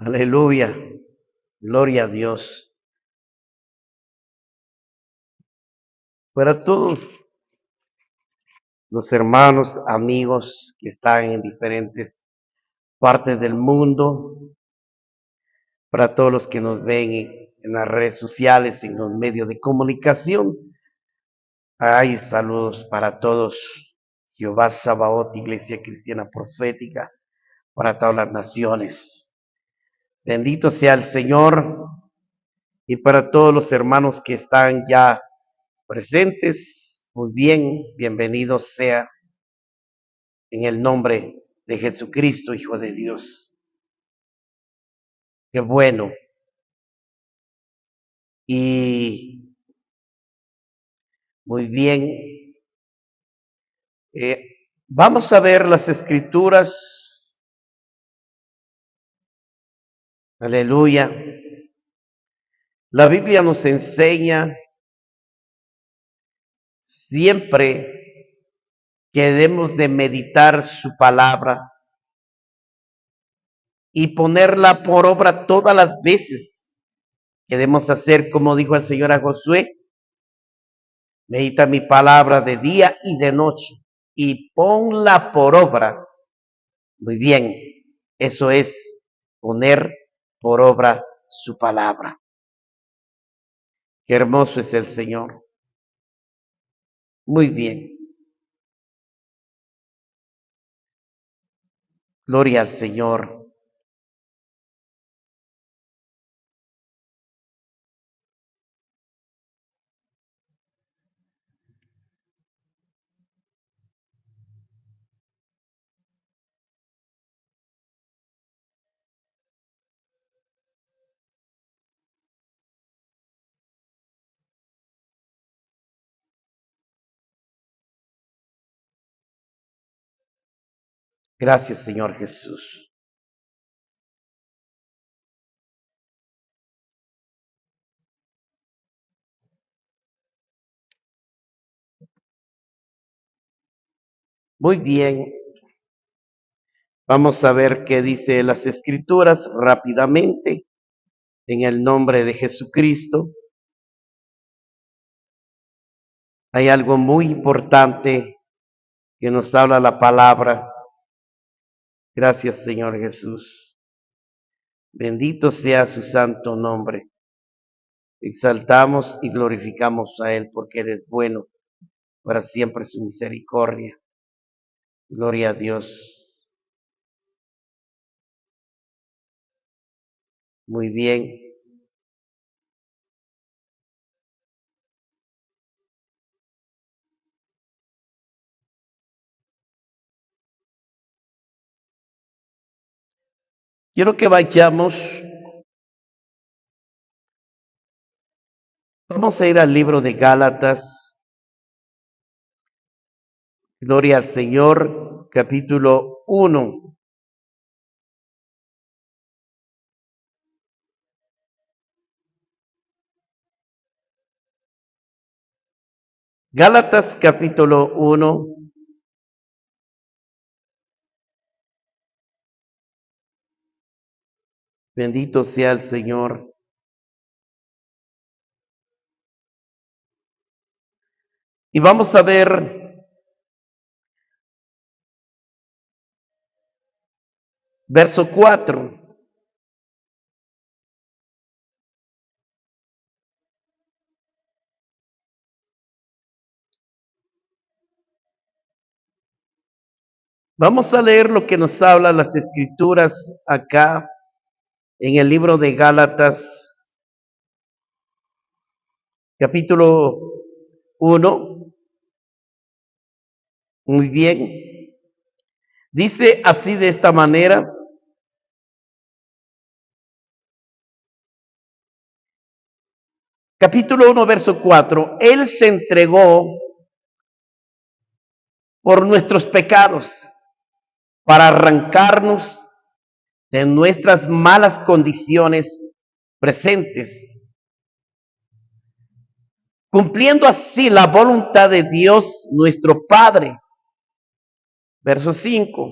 Aleluya. Gloria a Dios. Para todos los hermanos, amigos que están en diferentes partes del mundo, para todos los que nos ven en las redes sociales, en los medios de comunicación, hay saludos para todos. Jehová Sabaoth, Iglesia Cristiana Profética, para todas las naciones. Bendito sea el Señor. Y para todos los hermanos que están ya presentes, muy bien, bienvenidos sea en el nombre de Jesucristo, Hijo de Dios. Qué bueno. Y muy bien, vamos a ver las escrituras. Aleluya. La Biblia nos enseña siempre que debemos de meditar su palabra y ponerla por obra todas las veces que debemos hacer, como dijo el Señor a Josué: medita mi palabra de día y de noche y ponla por obra. Muy bien, eso es poner por obra su palabra. Qué hermoso es el Señor. Muy bien. Gloria al Señor. Gracias, Señor Jesús. Muy bien. Vamos a ver qué dice las Escrituras rápidamente en el nombre de Jesucristo. Hay algo muy importante que nos habla la palabra. Gracias, Señor Jesús. Bendito sea su santo nombre. Exaltamos y glorificamos a Él porque Él es bueno, para siempre su misericordia. Gloria a Dios. Muy bien. Quiero que vayamos. Vamos a ir al libro de Gálatas. Gloria al Señor, capítulo 1. Gálatas capítulo 1. Bendito sea el Señor. Y vamos a ver verso 4. Vamos a leer lo que nos habla las Escrituras acá en el libro de Gálatas, capítulo 1. Muy bien. Dice así de esta manera: capítulo 1, verso 4. Él se entregó por nuestros pecados para arrancarnos de nuestras malas condiciones presentes, cumpliendo así la voluntad de Dios nuestro Padre. Verso 5.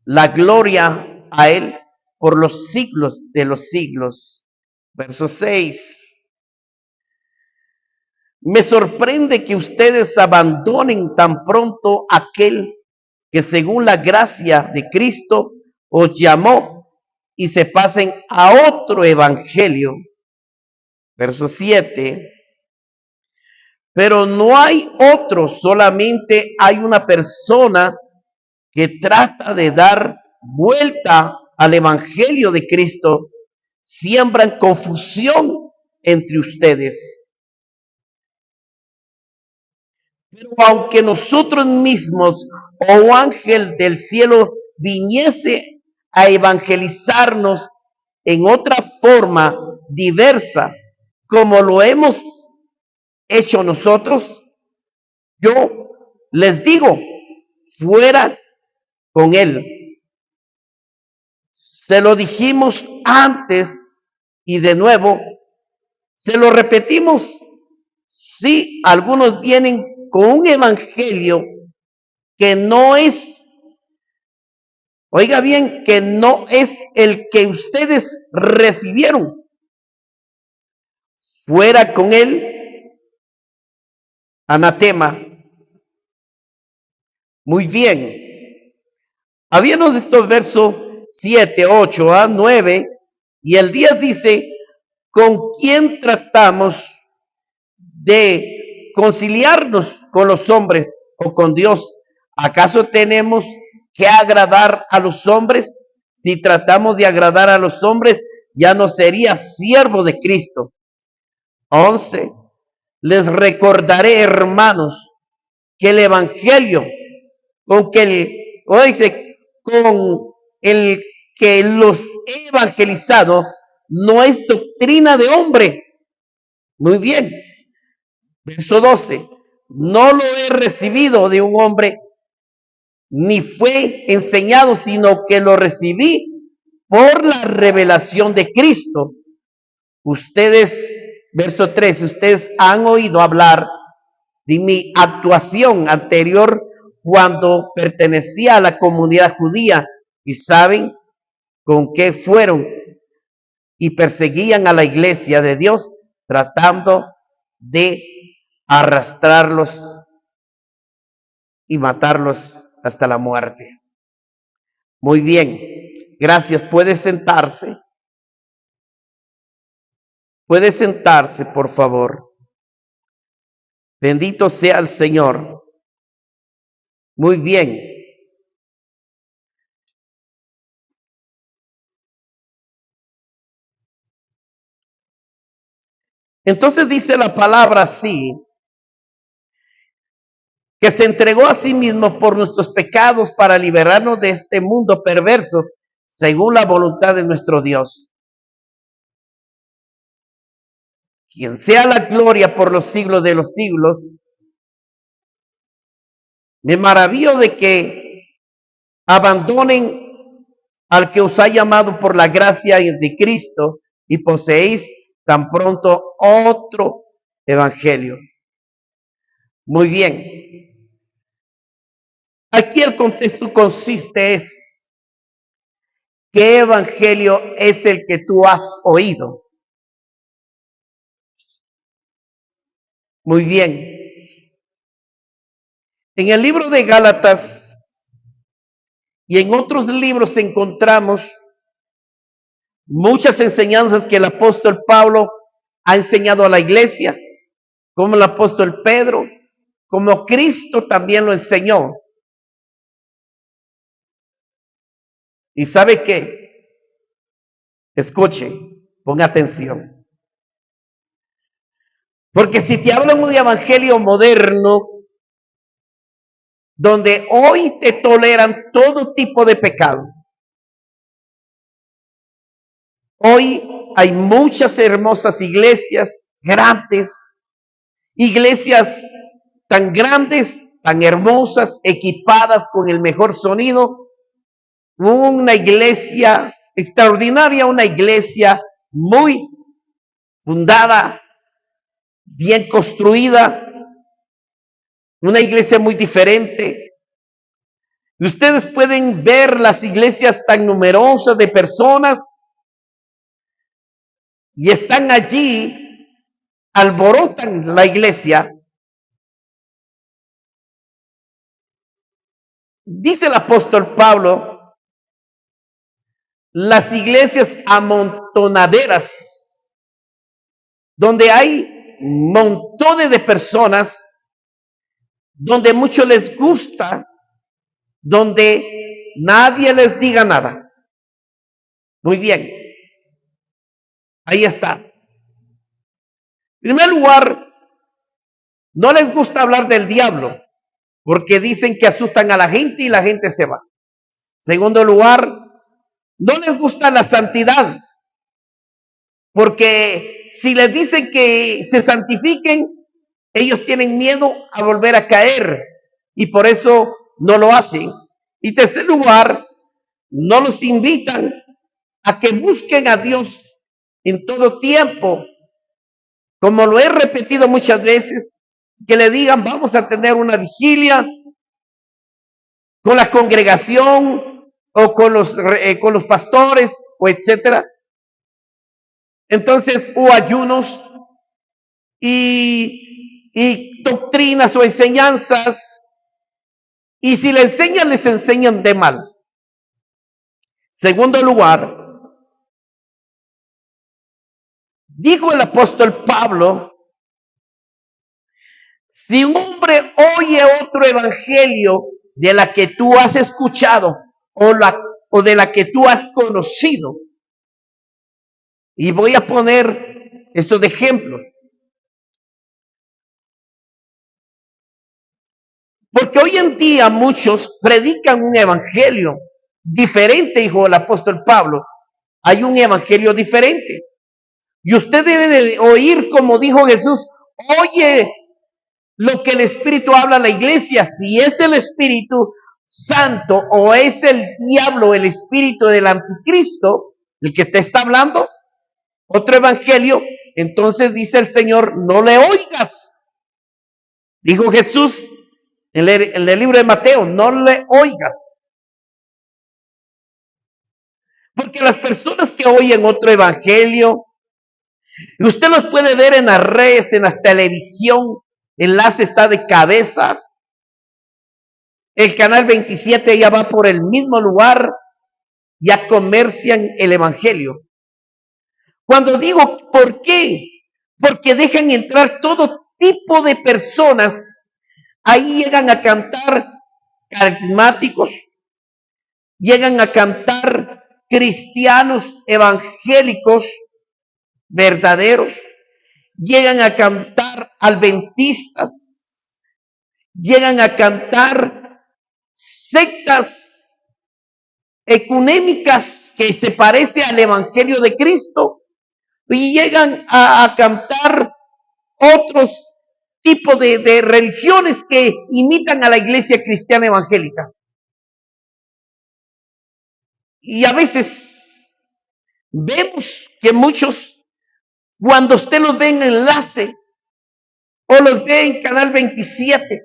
La gloria a Él por los siglos de los siglos. Verso 6. Me sorprende que ustedes abandonen tan pronto aquel que según la gracia de Cristo os llamó y se pasen a otro evangelio. Verso 7. Pero no hay otro, solamente hay una persona que trata de dar vuelta al evangelio de Cristo. Siembran confusión entre ustedes. Pero aunque nosotros mismos o ángel del cielo viniese a evangelizarnos en otra forma diversa, como lo hemos hecho nosotros, yo les digo, fuera con él. Se lo dijimos antes y de nuevo se lo repetimos. Si algunos vienen con un evangelio que no es, oiga bien, que no es el que ustedes recibieron, fuera con él, anatema. Muy bien. Habíamos estos versos 7, 8 a 9, y el 10 dice, ¿con quién tratamos de conciliarnos con los hombres o con Dios? ¿Acaso tenemos que agradar a los hombres? Si tratamos de agradar a los hombres, ya no sería siervo de Cristo. 11. Les recordaré, hermanos, que el evangelio con el que los he evangelizado no es doctrina de hombre. Muy bien. Verso 12. No lo he recibido de un hombre, ni fue enseñado, sino que lo recibí por la revelación de Cristo. Ustedes, verso 13, ustedes han oído hablar de mi actuación anterior cuando pertenecía a la comunidad judía, y saben con qué fueron y perseguían a la iglesia de Dios, tratando de arrastrarlos y matarlos hasta la muerte. Muy bien, gracias. Puede sentarse. Puede sentarse, por favor. Bendito sea el Señor. Muy bien. Entonces dice la palabra así, que se entregó a sí mismo por nuestros pecados para liberarnos de este mundo perverso, según la voluntad de nuestro Dios. Quien sea la gloria por los siglos de los siglos. Me maravillo de que abandonen al que os ha llamado por la gracia de Cristo y poseéis tan pronto otro evangelio. Muy bien. Aquí el contexto consiste es, ¿qué evangelio es el que tú has oído? Muy bien. En el libro de Gálatas y en otros libros encontramos muchas enseñanzas que el apóstol Pablo ha enseñado a la iglesia, como el apóstol Pedro, como Cristo también lo enseñó. ¿Y sabe qué? Escuche, ponga atención. Porque si te hablan de un evangelio moderno, donde hoy te toleran todo tipo de pecado. Hoy hay muchas hermosas iglesias, grandes, iglesias tan grandes, tan hermosas, equipadas con el mejor sonido. Una iglesia extraordinaria, una iglesia muy fundada, bien construida, una iglesia muy diferente. Ustedes pueden ver las iglesias tan numerosas de personas y están allí, alborotan la iglesia. Dice el apóstol Pablo, las iglesias amontonaderas, donde hay montones de personas, donde mucho les gusta, donde nadie les diga nada. Muy bien, ahí está. En primer lugar, no les gusta hablar del diablo, porque dicen que asustan a la gente y la gente se va. Segundo lugar, no les gusta la santidad, porque si les dicen que se santifiquen, ellos tienen miedo a volver a caer y por eso no lo hacen. Y tercer lugar, no los invitan a que busquen a Dios en todo tiempo, como lo he repetido muchas veces, que le digan vamos a tener una vigilia con la congregación o con los pastores o etcétera. Entonces, o ayunos y doctrinas o enseñanzas, y si le enseñan, les enseñan de mal. Segundo lugar, dijo el apóstol Pablo, si un hombre oye otro evangelio de la que tú has escuchado o de la que tú has conocido, y voy a poner estos ejemplos, porque hoy en día muchos predican un evangelio diferente, dijo el apóstol Pablo. Hay un evangelio diferente. Y usted debe de oír como dijo Jesús, oye lo que el Espíritu habla a la iglesia. Si es el Espíritu Santo o es el diablo, el espíritu del anticristo, el que te está hablando, otro evangelio, entonces dice el Señor, no le oigas. Dijo Jesús en el libro de Mateo, no le oigas. Porque las personas que oyen otro evangelio, y usted los puede ver en las redes, en la televisión, enlace está de cabeza. El canal 27 ya va por el mismo lugar, ya comercian el evangelio. Cuando digo ¿por qué? Porque dejan entrar todo tipo de personas. Ahí llegan a cantar carismáticos, llegan a cantar cristianos evangélicos verdaderos, llegan a cantar adventistas, llegan a cantar sectas ecuménicas que se parece al evangelio de Cristo y llegan a cantar otros tipos de religiones que imitan a la iglesia cristiana evangélica. Y a veces vemos que muchos, cuando usted los ve en enlace o los ve en Canal 27,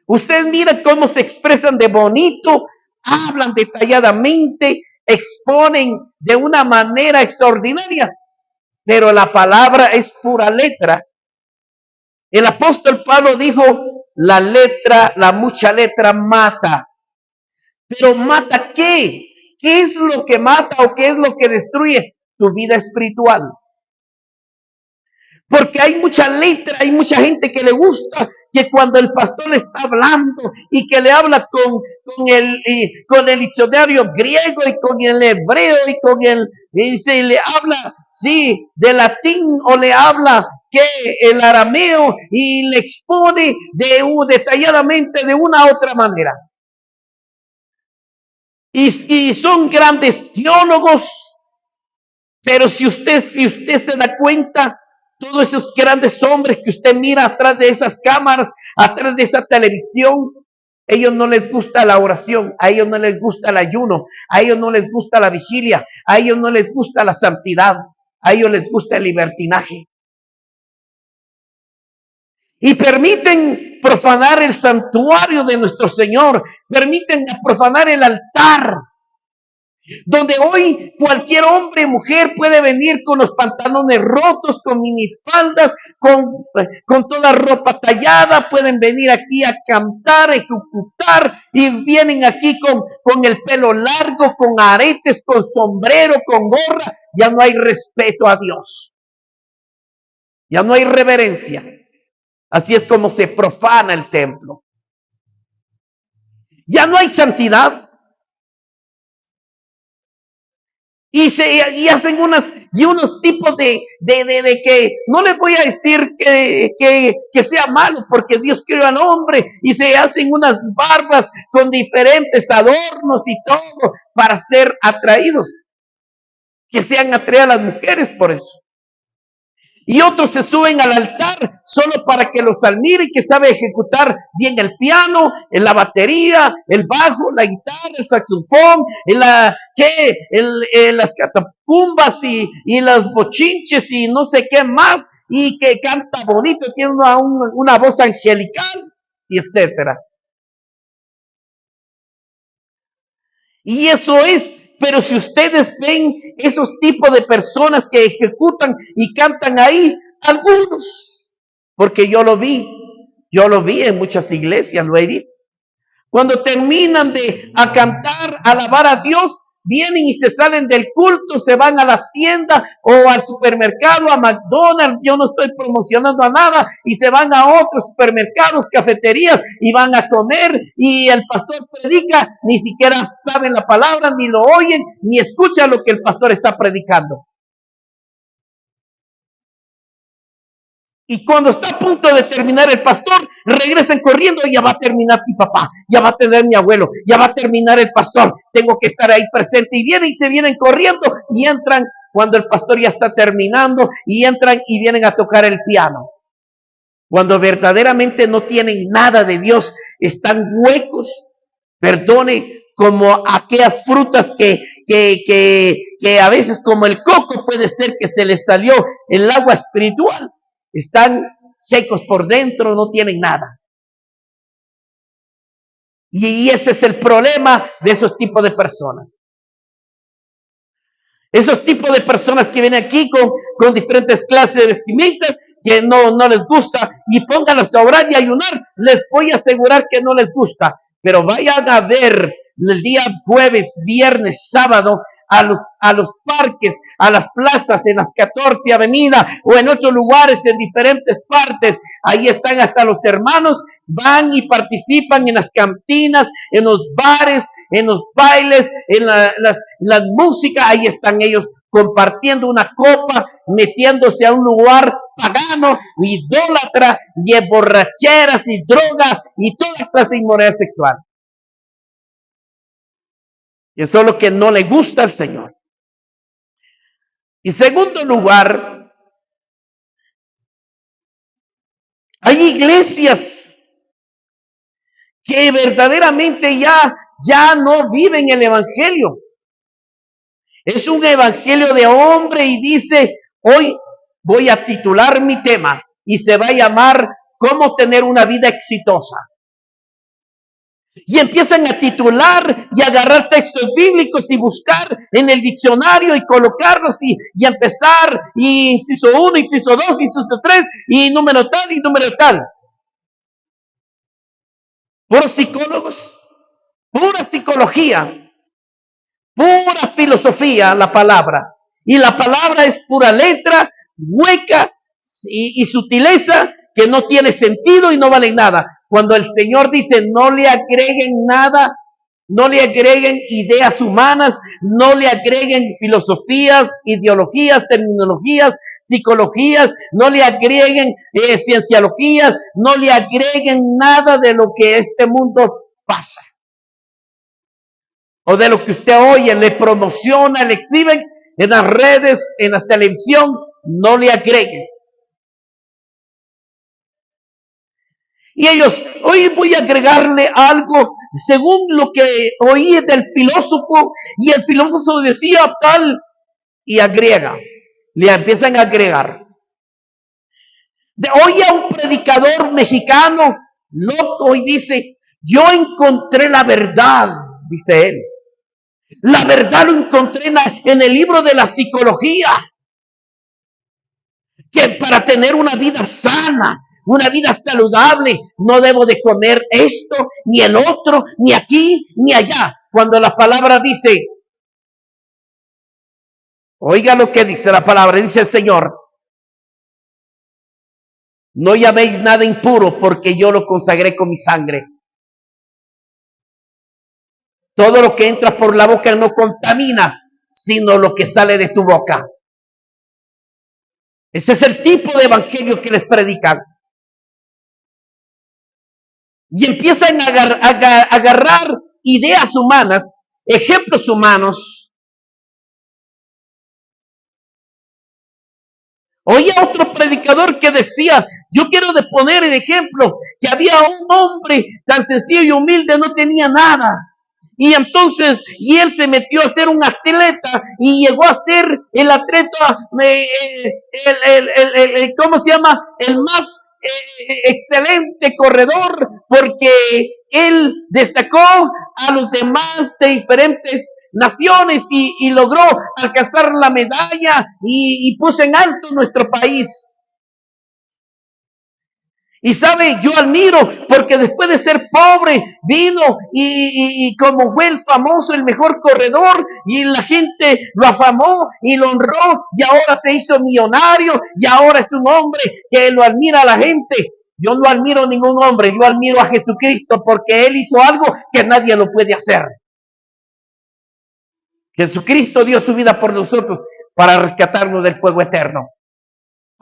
usted mira cómo se expresan de bonito, hablan detalladamente, exponen de una manera extraordinaria, pero la palabra es pura letra. El apóstol Pablo dijo, la mucha letra mata. Pero ¿mata qué? ¿Qué es lo que mata o qué es lo que destruye tu vida espiritual? Porque hay mucha letra, hay mucha gente que le gusta que cuando el pastor le está hablando y que le habla con el diccionario griego y con el hebreo y se le habla, sí, de latín o le habla que el arameo y le expone detalladamente de una u otra manera. Y son grandes teólogos, pero si usted se da cuenta, todos esos grandes hombres que usted mira atrás de esas cámaras, atrás de esa televisión, a ellos no les gusta la oración, a ellos no les gusta el ayuno, a ellos no les gusta la vigilia, a ellos no les gusta la santidad, a ellos les gusta el libertinaje. y permiten profanar el santuario de nuestro Señor, permiten profanar el altar, donde hoy cualquier hombre o mujer puede venir con los pantalones rotos, con minifaldas, con toda ropa tallada, pueden venir aquí a cantar, a ejecutar, y vienen aquí con el pelo largo, con aretes, con sombrero, con gorra. Ya no hay respeto a Dios, ya no hay reverencia. Así es como se profana el templo. Ya no hay santidad. Y hacen unos tipos de que no les voy a decir que sea malo, porque Dios creó al hombre, y se hacen unas barbas con diferentes adornos y todo para ser atraídos, que sean atraídas a las mujeres por eso. Y otros se suben al altar solo para que los admire, que sabe ejecutar bien el piano, la batería, el bajo, la guitarra, el saxofón, las catacumbas y los bochinches y no sé qué más, y que canta bonito, tiene una voz angelical, y etcétera. Y eso es. Pero si ustedes ven esos tipos de personas que ejecutan y cantan ahí, algunos, porque yo lo vi en muchas iglesias, lo he visto. Cuando terminan de cantar, alabar a Dios, vienen y se salen del culto, se van a la tienda o al supermercado, a McDonald's, yo no estoy promocionando a nada, y se van a otros supermercados, cafeterías, y van a comer, y el pastor predica, ni siquiera saben la palabra, ni lo oyen, ni escuchan lo que el pastor está predicando. Y cuando está a punto de terminar el pastor, regresan corriendo, ya va a terminar mi papá, ya va a tener mi abuelo, ya va a terminar el pastor, tengo que estar ahí presente. Y vienen corriendo y entran cuando el pastor ya está terminando, y entran y vienen a tocar el piano. Cuando verdaderamente no tienen nada de Dios, están huecos, perdone, como aquellas frutas que a veces, como el coco, puede ser que se les salió el agua espiritual. Están secos por dentro, no tienen nada. Y ese es el problema de esos tipos de personas. Esos tipos de personas que vienen aquí con diferentes clases de vestimentas que no les gusta, y pónganlos a orar y ayunar, les voy a asegurar que no les gusta. Pero vayan a ver el día jueves, viernes, sábado, a los parques, a las plazas, en las 14 avenidas o en otros lugares, en diferentes partes. Ahí están hasta los hermanos, van y participan en las cantinas, en los bares, en los bailes, en las músicas. Ahí están ellos compartiendo una copa, metiéndose a un lugar pagano, idólatra, y borracheras y drogas y toda clase de inmoralidad sexual. Y eso es lo que no le gusta al Señor. Y segundo lugar, hay iglesias que verdaderamente ya no viven el evangelio. Es un evangelio de hombre, y dice: hoy voy a titular mi tema, y se va a llamar ¿Cómo tener una vida exitosa? Y empiezan a titular y agarrar textos bíblicos y buscar en el diccionario y colocarlos y empezar, y inciso 1, inciso 2, inciso 3, y número tal y número tal. Puros psicólogos, pura psicología, pura filosofía, la palabra. Y la palabra es pura letra, hueca y sutileza, que no tiene sentido y no vale nada. Cuando el Señor dice: no le agreguen nada, no le agreguen ideas humanas, no le agreguen filosofías, ideologías, terminologías, psicologías, no le agreguen cienciologías, no le agreguen nada de lo que este mundo pasa, o de lo que usted oye, le promociona, le exhiben en las redes, en la televisión. No le agreguen. Y ellos: hoy voy a agregarle algo según lo que oí del filósofo, y el filósofo decía tal, y agrega, le empiezan a agregar. Oye a un predicador mexicano loco y dice, yo encontré la verdad, dice él. La verdad lo encontré en el libro de la psicología, que para tener una vida sana, una vida saludable, no debo de comer esto, ni el otro, ni aquí, ni allá. Cuando la palabra dice, oiga lo que dice la palabra, dice el Señor, no llaméis nada impuro porque yo lo consagré con mi sangre. Todo lo que entra por la boca no contamina, sino lo que sale de tu boca. Ese es el tipo de evangelio que les predican. Y empiezan a agarrar ideas humanas, ejemplos humanos. Oía otro predicador que decía, yo quiero de poner el ejemplo, que había un hombre tan sencillo y humilde, no tenía nada. Y entonces, y él se metió a ser un atleta y llegó a ser el atleta, ¿cómo se llama? El más excelente corredor, porque él destacó a los demás de diferentes naciones y logró alcanzar la medalla y puso en alto nuestro país. Y sabe, yo admiro porque después de ser pobre vino y como fue el famoso, el mejor corredor y la gente lo afamó y lo honró y ahora se hizo millonario y ahora es un hombre que lo admira a la gente. Yo no admiro a ningún hombre, yo admiro a Jesucristo porque Él hizo algo que nadie lo puede hacer. Jesucristo dio su vida por nosotros para rescatarnos del fuego eterno.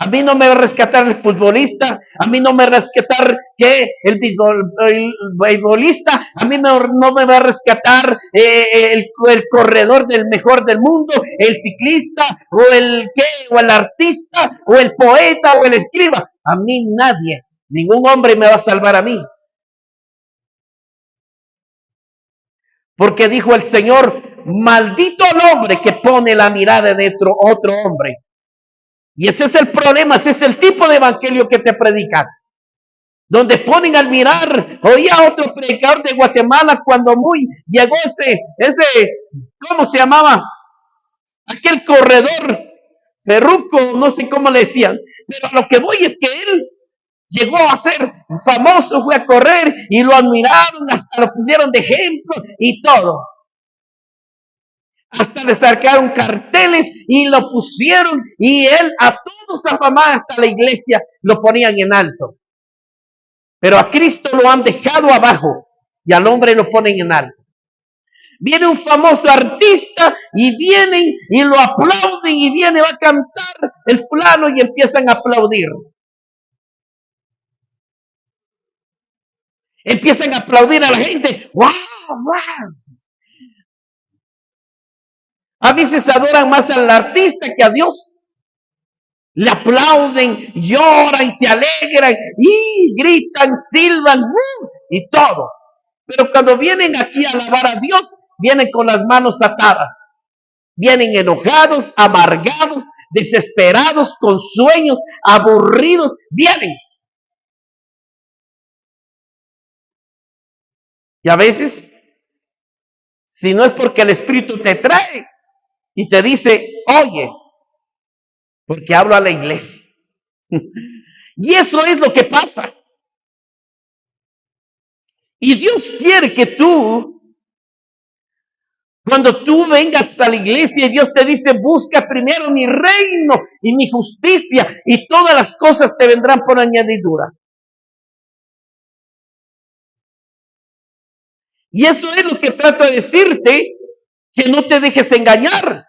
A mí no me va a rescatar el futbolista, a mí no me va a rescatar el beisbolista, a mí no me va a rescatar el corredor del mejor del mundo, el ciclista, o el artista, o el poeta, o el escriba. A mí nadie, ningún hombre me va a salvar a mí. Porque dijo el Señor, maldito el hombre que pone la mirada de otro hombre. Y ese es el problema, ese es el tipo de evangelio que te predican. Donde ponen al mirar, oía otro predicador de Guatemala cuando llegó ese, ¿cómo se llamaba? Aquel corredor, Ferruco, no sé cómo le decían, pero a lo que voy es que él llegó a ser famoso, fue a correr y lo admiraron, hasta lo pusieron de ejemplo y todo. Hasta le sacaron carteles y lo pusieron y él a todos afamados, hasta la iglesia lo ponían en alto. Pero a Cristo lo han dejado abajo y al hombre lo ponen en alto. Viene un famoso artista y vienen y lo aplauden y viene, va a cantar el fulano y empiezan a aplaudir. Empiezan a aplaudir a la gente. ¡Wow! ¡Wow! A veces adoran más al artista que a Dios. Le aplauden, lloran y se alegran y gritan, silban y todo. Pero cuando vienen aquí a alabar a Dios, vienen con las manos atadas. Vienen enojados, amargados, desesperados, con sueños, aburridos. Vienen. Y a veces, si no es porque el Espíritu te trae y te dice, oye, porque hablo a la iglesia. Y eso es lo que pasa. Y Dios quiere que cuando tú vengas a la iglesia y Dios te dice, busca primero mi reino y mi justicia y todas las cosas te vendrán por añadidura. Y eso es lo que trato de decirte, que no te dejes engañar.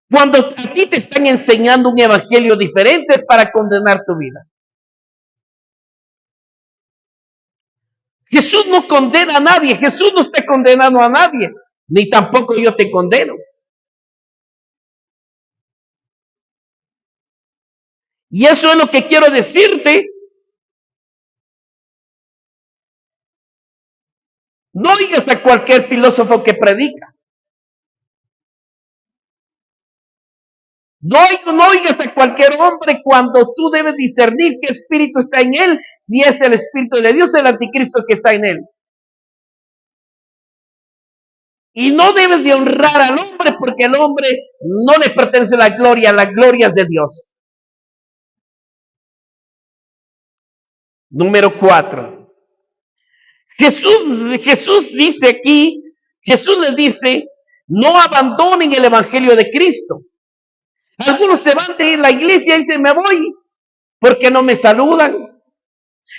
Cuando a ti te están enseñando un evangelio diferente es para condenar tu vida. Jesús no condena a nadie, Jesús no está condenando a nadie, ni tampoco yo te condeno. Y eso es lo que quiero decirte. No oigas a cualquier filósofo que predica. No oigas a cualquier hombre cuando tú debes discernir qué espíritu está en él, si es el espíritu de Dios, el anticristo que está en él. Y no debes de honrar al hombre porque el hombre no le pertenece la gloria es de Dios. Número 4. Jesús dice aquí, Jesús les dice, no abandonen el evangelio de Cristo. Algunos se van de la iglesia y dicen, me voy porque no me saludan.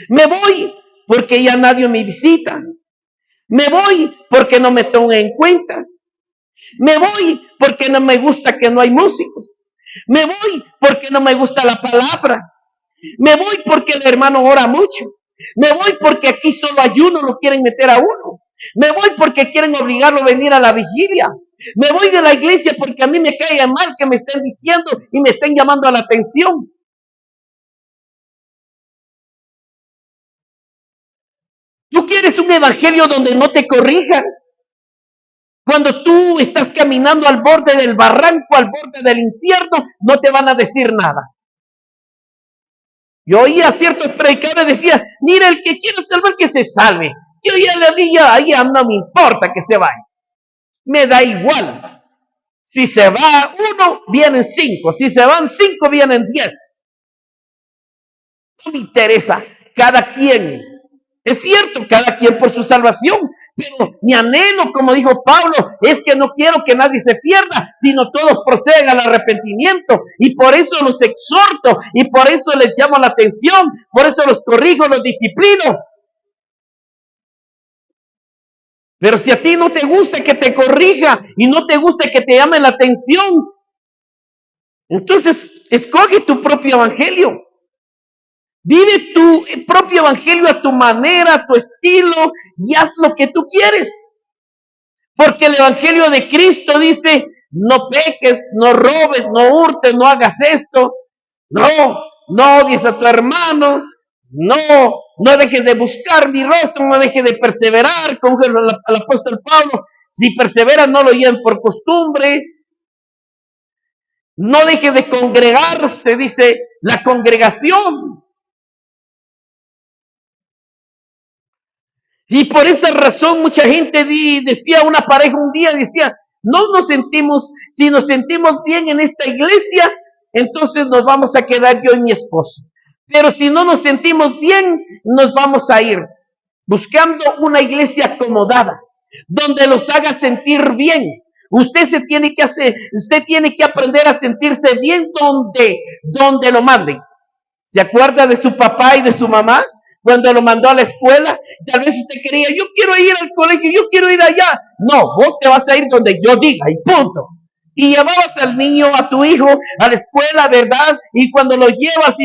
Me voy porque ya nadie me visita. Me voy porque no me toman en cuenta. Me voy porque no me gusta que no hay músicos. Me voy porque no me gusta la palabra. Me voy porque el hermano ora mucho. Me voy porque aquí solo ayuno lo quieren meter a uno. Me voy porque quieren obligarlo a venir a la vigilia. Me voy de la iglesia porque a mí me cae mal que me estén diciendo y me estén llamando a la atención. Tú quieres un evangelio donde no te corrijan. Cuando tú estás caminando al borde del barranco, al borde del infierno, no te van a decir nada. Yo oía a ciertos predicadores decía, mira, el que quiera salvar que se salve. Yo ya le diría, ahí no me importa que se vaya. Me da igual. Si se va uno, vienen 5. Si se van 5, vienen 10. No me interesa. Cada quien. Es cierto, cada quien por su salvación, pero mi anhelo, como dijo Pablo, es que no quiero que nadie se pierda, sino todos procedan al arrepentimiento. Y por eso los exhorto, y por eso les llamo la atención, por eso los corrijo, los disciplino. Pero si a ti no te gusta que te corrija y no te gusta que te llame la atención, entonces escoge tu propio evangelio. Vive tu propio evangelio a tu manera, a tu estilo y haz lo que tú quieres. Porque el evangelio de Cristo dice, no peques, no robes, no hurtes, no hagas esto. No odies a tu hermano. No dejes de buscar mi rostro, no dejes de perseverar, como el apóstol Pablo. Si perseveran, no lo lleven por costumbre. No dejes de congregarse, dice la congregación. Y por esa razón mucha gente decía, una pareja un día decía, no nos sentimos, si nos sentimos bien en esta iglesia, entonces nos vamos a quedar yo y mi esposo. Pero si no nos sentimos bien, nos vamos a ir buscando una iglesia acomodada, donde los haga sentir bien. Usted tiene que aprender a sentirse bien donde lo manden. ¿Se acuerda de su papá y de su mamá? Cuando lo mandó a la escuela, tal vez usted quería, yo quiero ir al colegio, yo quiero ir allá. No, vos te vas a ir donde yo diga y punto. Y llevabas al niño, a tu hijo, a la escuela, ¿verdad? Y cuando lo llevas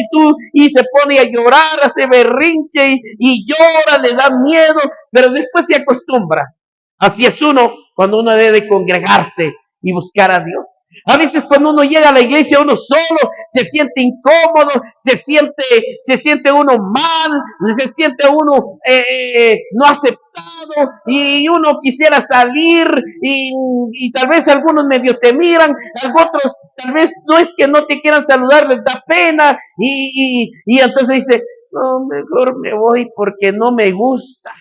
y se pone a llorar, hace berrinche y llora, le da miedo, pero después se acostumbra. Así es cuando uno debe congregarse y buscar a Dios. A veces cuando uno llega a la iglesia uno solo se siente incómodo, se siente uno mal, se siente uno no aceptado y uno quisiera salir y tal vez algunos medio te miran, otros tal vez no es que no te quieran saludar, les da pena y entonces dice, no, mejor me voy porque no me gusta.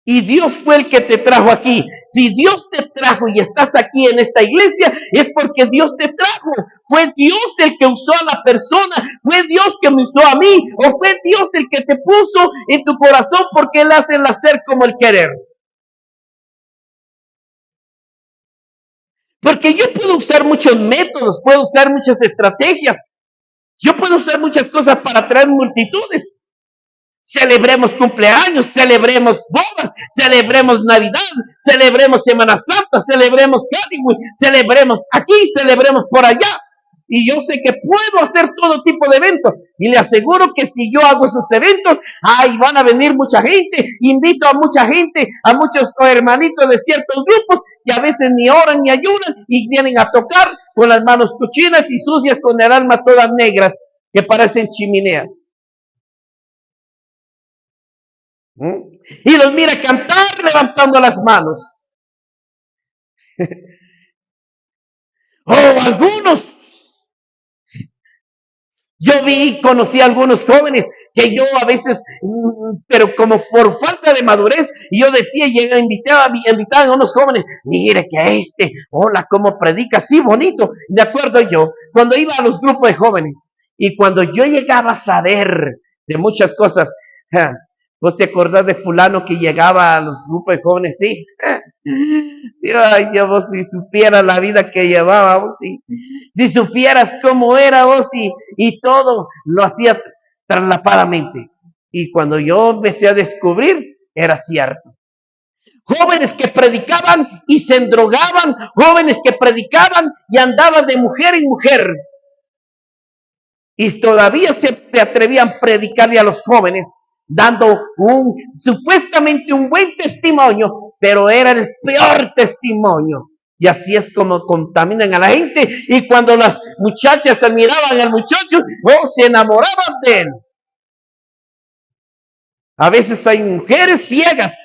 Y Dios fue el que te trajo aquí. Si Dios te trajo y estás aquí en esta iglesia, es porque Dios te trajo. Fue Dios el que usó a la persona. Fue Dios que me usó a mí. O fue Dios el que te puso en tu corazón porque Él hace el hacer como el querer. Porque yo puedo usar muchos métodos, puedo usar muchas estrategias. Yo puedo usar muchas cosas para atraer multitudes. Celebremos cumpleaños, celebremos bodas, celebremos Navidad, celebremos Semana Santa, celebremos Halloween, celebremos aquí, celebremos por allá. Y yo sé que puedo hacer todo tipo de eventos. Y le aseguro que si yo hago esos eventos, ahí van a venir mucha gente. Invito a mucha gente, a muchos hermanitos de ciertos grupos que a veces ni oran ni ayunan y vienen a tocar con las manos cochinas y sucias, con el alma todas negras que parecen chimeneas. Y los mira cantar levantando las manos. O algunos, yo conocí a algunos jóvenes que yo a veces, pero como por falta de madurez, yo decía, invitaban a unos jóvenes, mire que hola, cómo predica, así bonito. De acuerdo yo, cuando iba a los grupos de jóvenes y cuando yo llegaba a saber de muchas cosas, ¿vos te acordás de fulano que llegaba a los grupos de jóvenes? Sí, sí, ay, Dios, vos si supieras la vida que llevaba, vos si supieras cómo era vos y todo lo hacía traslapadamente. Y cuando yo empecé a descubrir, era cierto. Jóvenes que predicaban y se endrogaban, jóvenes que predicaban y andaban de mujer en mujer. Y todavía se atrevían a predicarle a los jóvenes, dando supuestamente un buen testimonio, pero era el peor testimonio. Y así es como contaminan a la gente. Y cuando las muchachas admiraban al muchacho, se enamoraban de él. A veces hay mujeres ciegas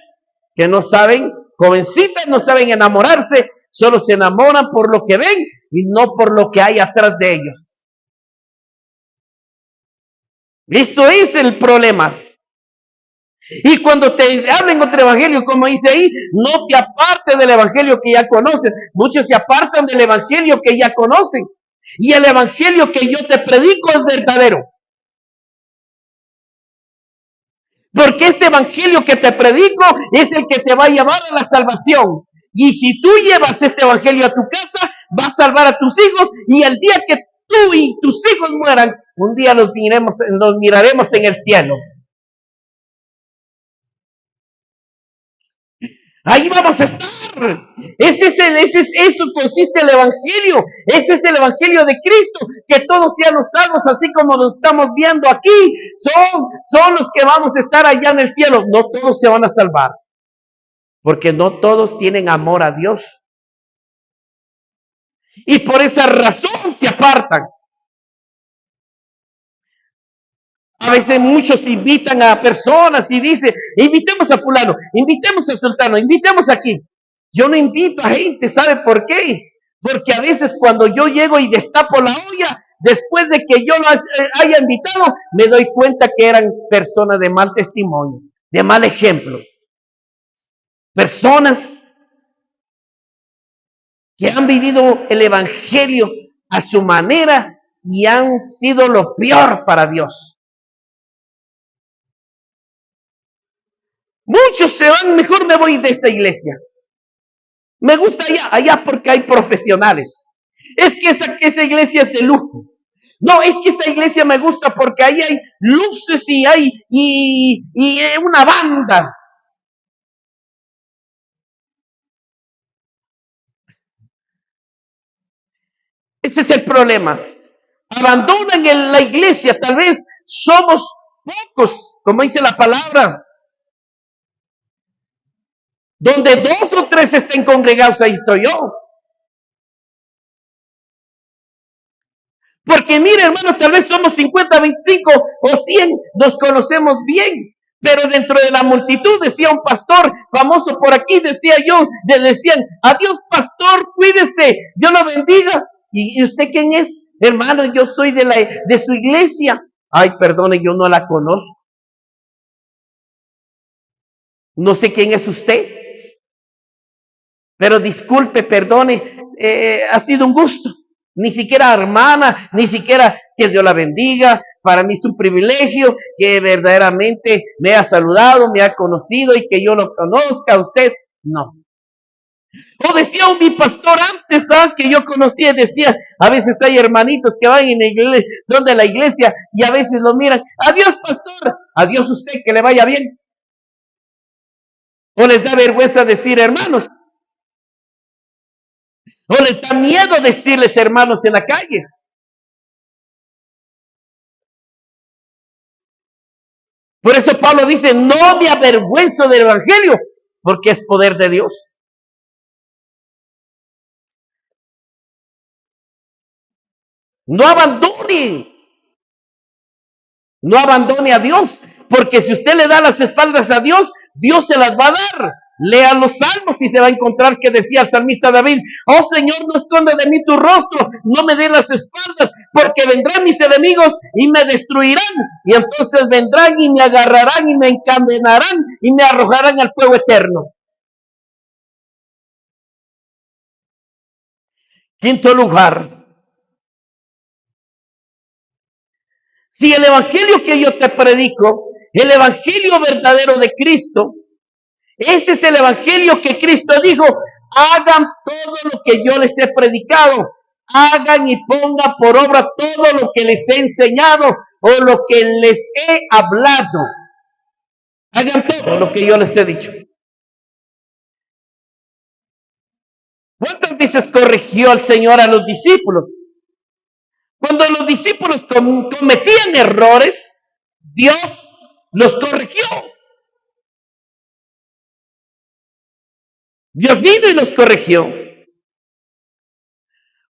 que no saben, jovencitas no saben enamorarse, solo se enamoran por lo que ven y no por lo que hay atrás de ellos. Eso es el problema. Y cuando te hablen otro evangelio, como dice ahí, no te apartes del evangelio que ya conocen. Muchos se apartan del evangelio que ya conocen. Y el evangelio que yo te predico es verdadero. Porque este evangelio que te predico es el que te va a llevar a la salvación. Y si tú llevas este evangelio a tu casa, va a salvar a tus hijos. Y el día que tú y tus hijos mueran, un día nos miraremos en el cielo. Ahí vamos a estar. Eso consiste el evangelio. Ese es el evangelio de Cristo. Que todos sean los salvos, así como lo estamos viendo aquí. Son los que vamos a estar allá en el cielo. No todos se van a salvar. Porque no todos tienen amor a Dios. Y por esa razón se apartan. A veces muchos invitan a personas y dicen, invitemos a fulano, invitemos a sultano, invitemos aquí. Yo no invito a gente, ¿sabe por qué? Porque a veces cuando yo llego y destapo la olla, después de que yo lo haya invitado, me doy cuenta que eran personas de mal testimonio, de mal ejemplo. Personas que han vivido el evangelio a su manera y han sido lo peor para Dios. Muchos se van, mejor me voy de esta iglesia. Me gusta allá porque hay profesionales. Es que esa iglesia es de lujo. No, es que esta iglesia me gusta porque ahí hay luces y hay una banda. Ese es el problema. Abandonan la iglesia, tal vez somos pocos, como dice la palabra. Donde 2 o 3 estén congregados, ahí estoy yo. Porque mire, hermano, tal vez somos 50, 25 o 100, nos conocemos bien. Pero dentro de la multitud, decía un pastor famoso por aquí, decía yo, le decían, adiós pastor, cuídese, Dios lo bendiga. ¿Y usted quién es? Hermano, yo soy de su iglesia. Ay, perdone, yo no la conozco. No sé quién es usted. Pero disculpe, perdone, ha sido un gusto. Ni siquiera hermana, ni siquiera que Dios la bendiga. Para mí es un privilegio que verdaderamente me ha saludado, me ha conocido y que yo lo conozca a usted. No. O decía mi pastor antes, que yo conocía, decía, a veces hay hermanitos que van en la iglesia, donde la iglesia y a veces lo miran, adiós pastor, adiós usted, que le vaya bien. O les da vergüenza decir hermanos. O les da miedo decirles hermanos en la calle. Por eso Pablo dice, no me avergüenzo del evangelio, porque es poder de Dios. No abandone. No abandone a Dios, porque si usted le da las espaldas a Dios, Dios se las va a dar. Lea los salmos y se va a encontrar que decía el salmista David: oh Señor, no esconda de mí tu rostro, no me dé las espaldas, porque vendrán mis enemigos y me destruirán. Y entonces vendrán y me agarrarán y me encadenarán y me arrojarán al fuego eterno. Quinto lugar, si el evangelio que yo te predico, el evangelio verdadero de Cristo, ese es el evangelio que Cristo dijo: hagan todo lo que yo les he predicado, hagan y pongan por obra todo lo que les he enseñado o lo que les he hablado. Hagan todo lo que yo les he dicho. ¿Cuántas veces corrigió el Señor a los discípulos? Cuando los discípulos cometían errores, Dios los corrigió. Dios vino y los corrigió.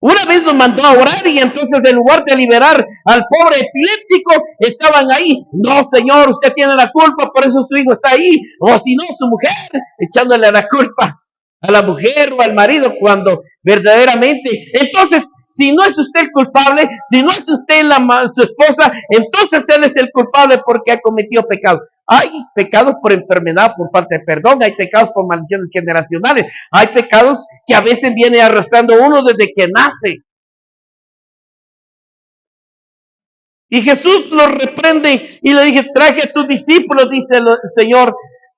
Una vez nos mandó a orar y entonces en lugar de liberar al pobre epiléptico, estaban ahí: no, Señor, usted tiene la culpa, por eso su hijo está ahí. O si no, su mujer, echándole la culpa a la mujer o al marido, cuando verdaderamente, entonces, si no es usted el culpable, si no es usted su esposa, entonces él es el culpable porque ha cometido pecado. Hay pecados por enfermedad, por falta de perdón, hay pecados por maldiciones generacionales, hay pecados que a veces viene arrastrando uno desde que nace. Y Jesús los reprende y le dije: traje a tus discípulos, dice el Señor,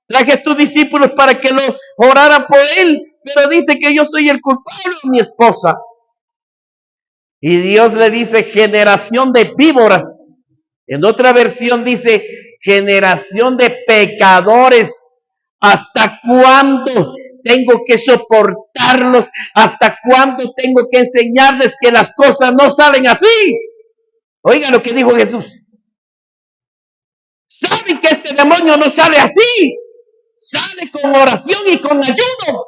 traje a tus discípulos para que lo oraran por él, pero dice que yo soy el culpable, mi esposa. Y Dios le dice: generación de víboras. En otra versión dice: generación de pecadores. ¿Hasta cuándo tengo que soportarlos? ¿Hasta cuándo tengo que enseñarles que las cosas no salen así? Oiga lo que dijo Jesús. ¿Saben que este demonio no sale así? Sale con oración y con ayuno.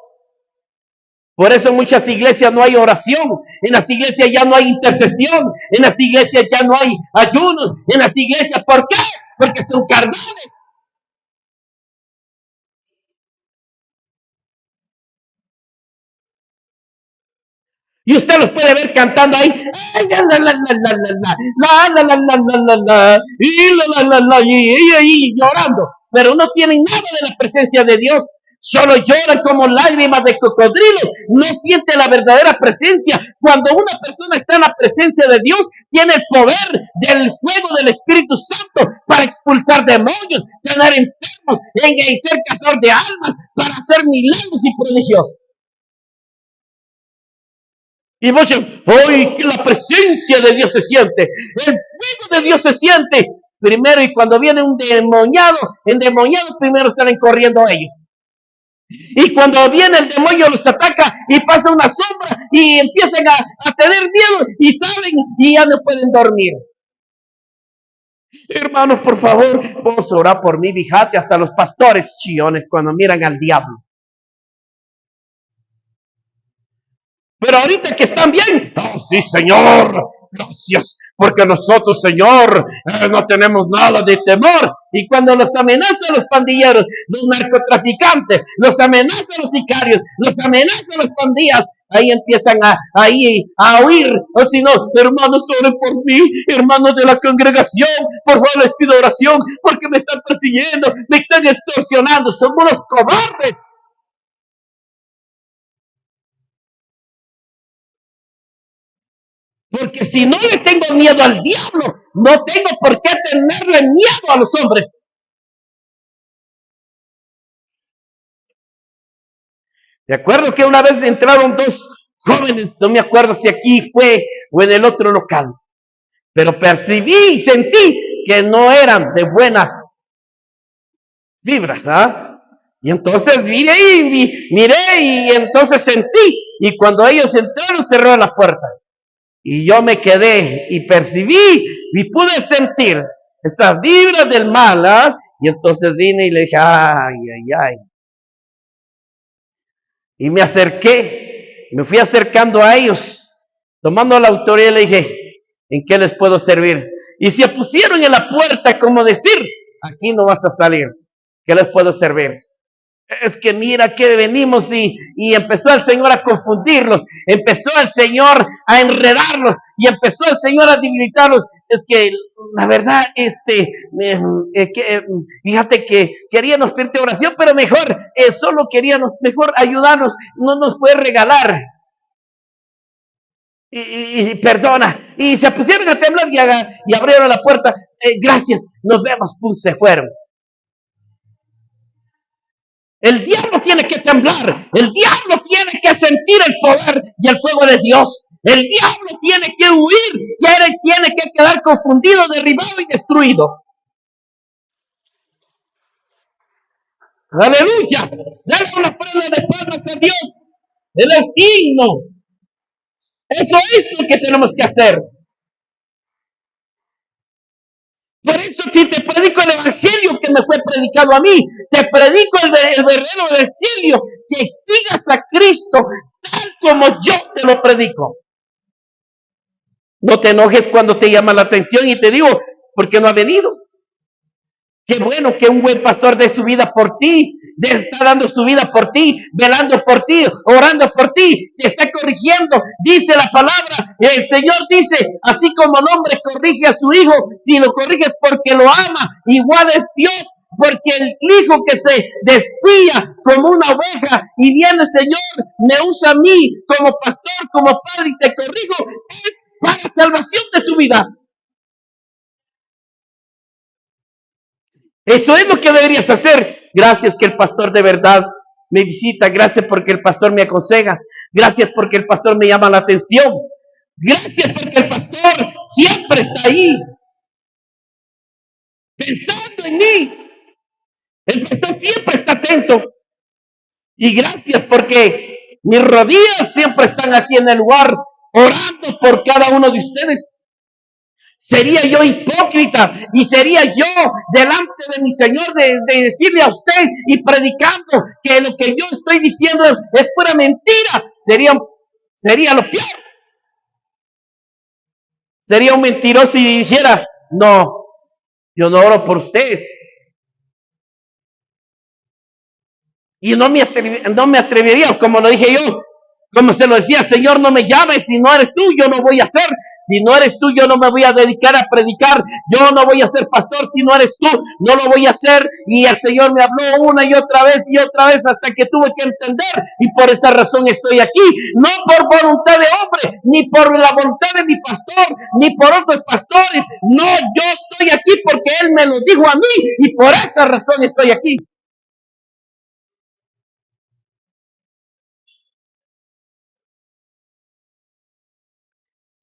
Por eso en muchas iglesias no hay oración, en las iglesias ya no hay intercesión, en las iglesias ya no hay ayunos, en las iglesias, ¿por qué? Porque son carnales. Y usted los puede ver cantando ahí, y llorando, pero no tienen nada de la presencia de Dios. Solo lloran como lágrimas de cocodrilo. No siente la verdadera presencia. Cuando una persona está en la presencia de Dios, tiene el poder del fuego del Espíritu Santo para expulsar demonios, sanar enfermos, y ser cazador de almas, para hacer milagros y prodigios. Y muchos: hoy la presencia de Dios se siente, el fuego de Dios se siente. Primero, y cuando viene un endemoniado, primero salen corriendo ellos. Y cuando viene el demonio los ataca y pasa una sombra y empiezan a tener miedo y salen y ya no pueden dormir. Hermanos, por favor, vos orá por mí, fíjate, hasta los pastores chillones cuando miran al diablo. Pero ahorita que están bien, oh sí, Señor, gracias, porque nosotros, Señor, no tenemos nada de temor. Y cuando los amenazan los pandilleros, los narcotraficantes, los amenazan los sicarios, los amenazan los pandillas, ahí empiezan a huir. O si no: hermanos, oren por mí, hermanos de la congregación, por favor les pido oración, porque me están persiguiendo, me están extorsionando, son unos cobardes. Porque si no le tengo miedo al diablo, no tengo por qué tenerle miedo a los hombres. Me acuerdo que una vez entraron dos jóvenes, no me acuerdo si aquí fue o en el otro local, pero percibí y sentí que no eran de buena fibra, ¿ah? Y entonces miré y entonces sentí, y cuando ellos entraron cerró la puerta. Y yo me quedé y percibí y pude sentir esas vibras del mal, ¿ah? Y entonces vine y le dije: ay, ay, ay. Y me acerqué, me fui acercando a ellos, tomando la autoridad, y le dije: ¿en qué les puedo servir? Y se pusieron en la puerta como decir: aquí no vas a salir, ¿qué les puedo servir? Es que mira que venimos y empezó el Señor a confundirlos, empezó el Señor a enredarlos y empezó el Señor a debilitarlos. Es que la verdad, fíjate que queríamos pedirte oración, pero mejor, solo queríamos mejor ayudarnos, no nos puede regalar. Y perdona, y se pusieron a temblar y abrieron la puerta. Gracias, nos vemos, pues se fueron. El diablo tiene que temblar, el diablo tiene que sentir el poder y el fuego de Dios. El diablo tiene que huir, tiene que quedar confundido, derribado y destruido. Aleluya. Dale una ofrenda de palmas a Dios. Él es digno. Eso es lo que tenemos que hacer. Por eso si te predico el evangelio que me fue predicado a mí, te predico el verdadero evangelio, que sigas a Cristo tal como yo te lo predico. No te enojes cuando te llama la atención y te digo, ¿por qué no ha venido? Qué bueno que un buen pastor dé su vida por ti, está dando su vida por ti, velando por ti, orando por ti, te está corrigiendo. Dice la palabra, el Señor dice, así como el hombre corrige a su hijo, si lo corriges porque lo ama, igual es Dios, porque el hijo que se desvía como una oveja y viene, Señor, me usa a mí como pastor, como padre y te corrijo, es para salvación de tu vida. Eso es lo que deberías hacer. Gracias que el pastor de verdad me visita. Gracias porque el pastor me aconseja. Gracias porque el pastor me llama la atención. Gracias porque el pastor siempre está ahí, pensando en mí. El pastor siempre está atento. Y gracias porque mis rodillas siempre están aquí en el lugar, orando por cada uno de ustedes. Sería yo hipócrita y sería yo delante de mi Señor de decirle a usted y predicando que lo que yo estoy diciendo es pura mentira. Sería lo peor. Sería un mentiroso y dijera, no, yo no oro por ustedes. Y no me atrevería, como lo dije yo, como se lo decía, Señor, no me llames, si no eres tú, yo no voy a hacer, si no eres tú, yo no me voy a dedicar a predicar, yo no voy a ser pastor, si no eres tú, no lo voy a hacer. Y el Señor me habló una y otra vez hasta que tuve que entender, y por esa razón estoy aquí, no por voluntad de hombre, ni por la voluntad de mi pastor, ni por otros pastores, no, yo estoy aquí porque Él me lo dijo a mí, y por esa razón estoy aquí.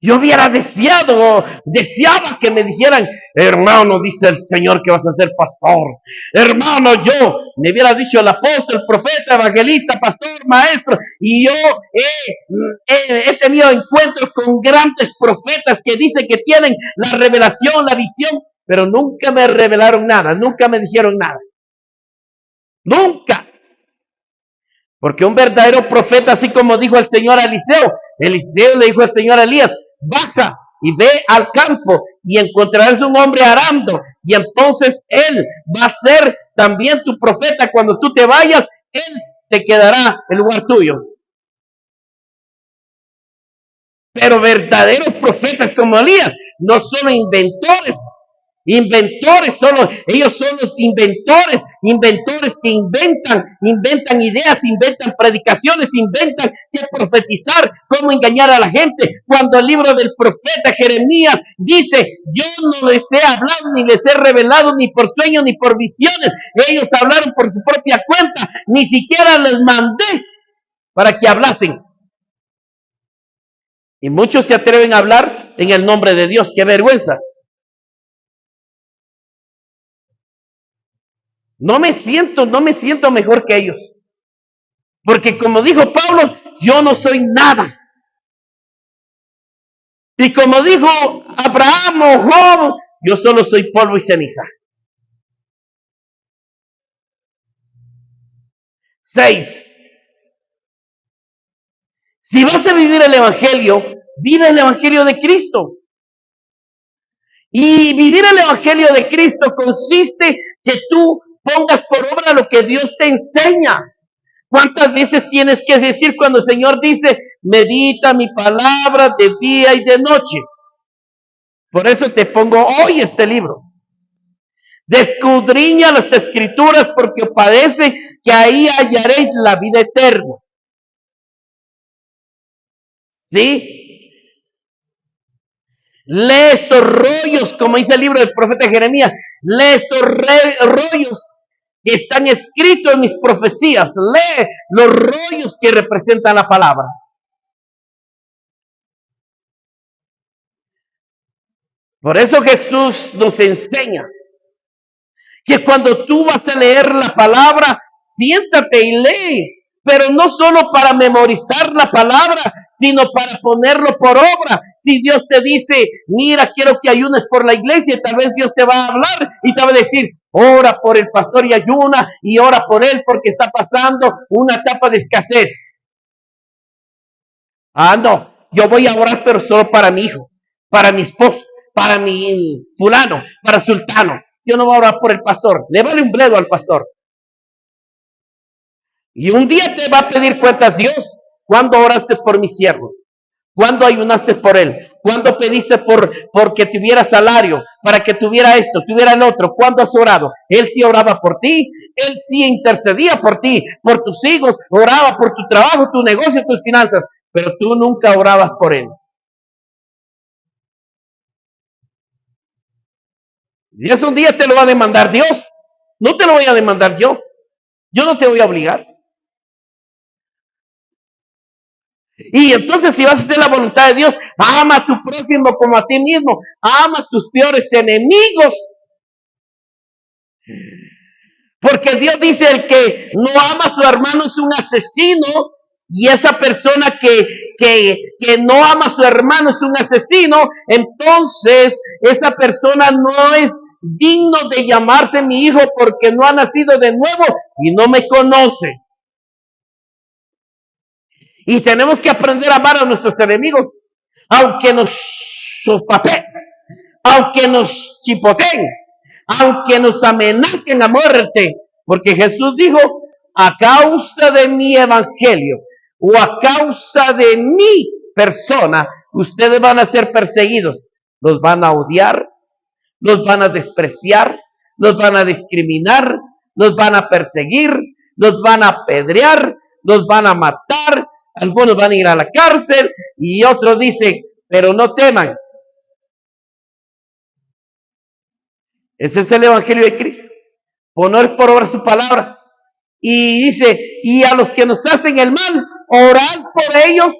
Yo hubiera deseaba que me dijeran, hermano, dice el Señor que vas a ser pastor. Hermano, yo me hubiera dicho el apóstol, profeta, evangelista, pastor, maestro. Y yo he tenido encuentros con grandes profetas que dicen que tienen la revelación, la visión, pero nunca me revelaron nada, nunca me dijeron nada. Nunca. Porque un verdadero profeta, así como dijo el Señor a Eliseo le dijo al Señor a Elías, baja y ve al campo y encontrarás un hombre arando, y entonces él va a ser también tu profeta. Cuando tú te vayas, él te quedará el lugar tuyo. Pero verdaderos profetas como Elías no son inventores. Ellos son los inventores que inventan ideas, inventan predicaciones, inventan qué profetizar, cómo engañar a la gente. Cuando el libro del profeta Jeremías dice, yo no les he hablado, ni les he revelado, ni por sueños, ni por visiones. Ellos hablaron por su propia cuenta, ni siquiera les mandé para que hablasen. Y muchos se atreven a hablar en el nombre de Dios. ¡Qué vergüenza! No me siento mejor que ellos. Porque como dijo Pablo, yo no soy nada. Y como dijo Abraham o Job, yo solo soy polvo y ceniza. 6. Si vas a vivir el evangelio, vive el evangelio de Cristo. Y vivir el evangelio de Cristo consiste que tú pongas por obra lo que Dios te enseña. ¿Cuántas veces tienes que decir cuando el Señor dice, medita mi palabra de día y de noche? Por eso te pongo hoy este libro. Descudriña las escrituras porque parece que ahí hallaréis la vida eterna. ¿Sí? Lee estos rollos, como dice el libro del profeta Jeremías. Lee estos rollos que están escritos en mis profecías. Lee los rollos que representan la palabra. Por eso Jesús nos enseña que cuando tú vas a leer la palabra, siéntate y lee, pero no solo para memorizar la palabra, sino para ponerlo por obra. Si Dios te dice, mira, quiero que ayunes por la iglesia, tal vez Dios te va a hablar y te va a decir, ora por el pastor y ayuna, y ora por él porque está pasando una etapa de escasez. Ah, no, yo voy a orar, pero solo para mi hijo, para mi esposo, para mi fulano, para sultano. Yo no voy a orar por el pastor. Le vale un bledo al pastor. Y un día te va a pedir cuentas Dios. ¿Cuándo oraste por mi siervo? ¿Cuándo ayunaste por él? ¿Cuándo pediste porque tuviera salario? Para que tuviera esto, tuviera el otro. ¿Cuándo has orado? Él sí oraba por ti. Él sí intercedía por ti, por tus hijos. Oraba por tu trabajo, tu negocio, tus finanzas. Pero tú nunca orabas por él. Y eso un día te lo va a demandar Dios. No te lo voy a demandar yo. Yo no te voy a obligar. Y entonces si vas a hacer la voluntad de Dios, ama a tu prójimo como a ti mismo. Ama a tus peores enemigos. Porque Dios dice, el que no ama a su hermano es un asesino. Y esa persona que no ama a su hermano es un asesino. Entonces esa persona no es digno de llamarse mi hijo porque no ha nacido de nuevo y no me conoce. Y tenemos que aprender a amar a nuestros enemigos, aunque nos sopapen, aunque nos chipoten, aunque nos amenacen a muerte. Porque Jesús dijo, a causa de mi evangelio o a causa de mi persona, ustedes van a ser perseguidos. Los van a odiar, los van a despreciar, los van a discriminar, los van a perseguir, los van a apedrear, los van a matar. Algunos van a ir a la cárcel y otros dicen, pero no teman. Ese es el evangelio de Cristo. Poner por obra su palabra. Y dice, y a los que nos hacen el mal, orad por ellos,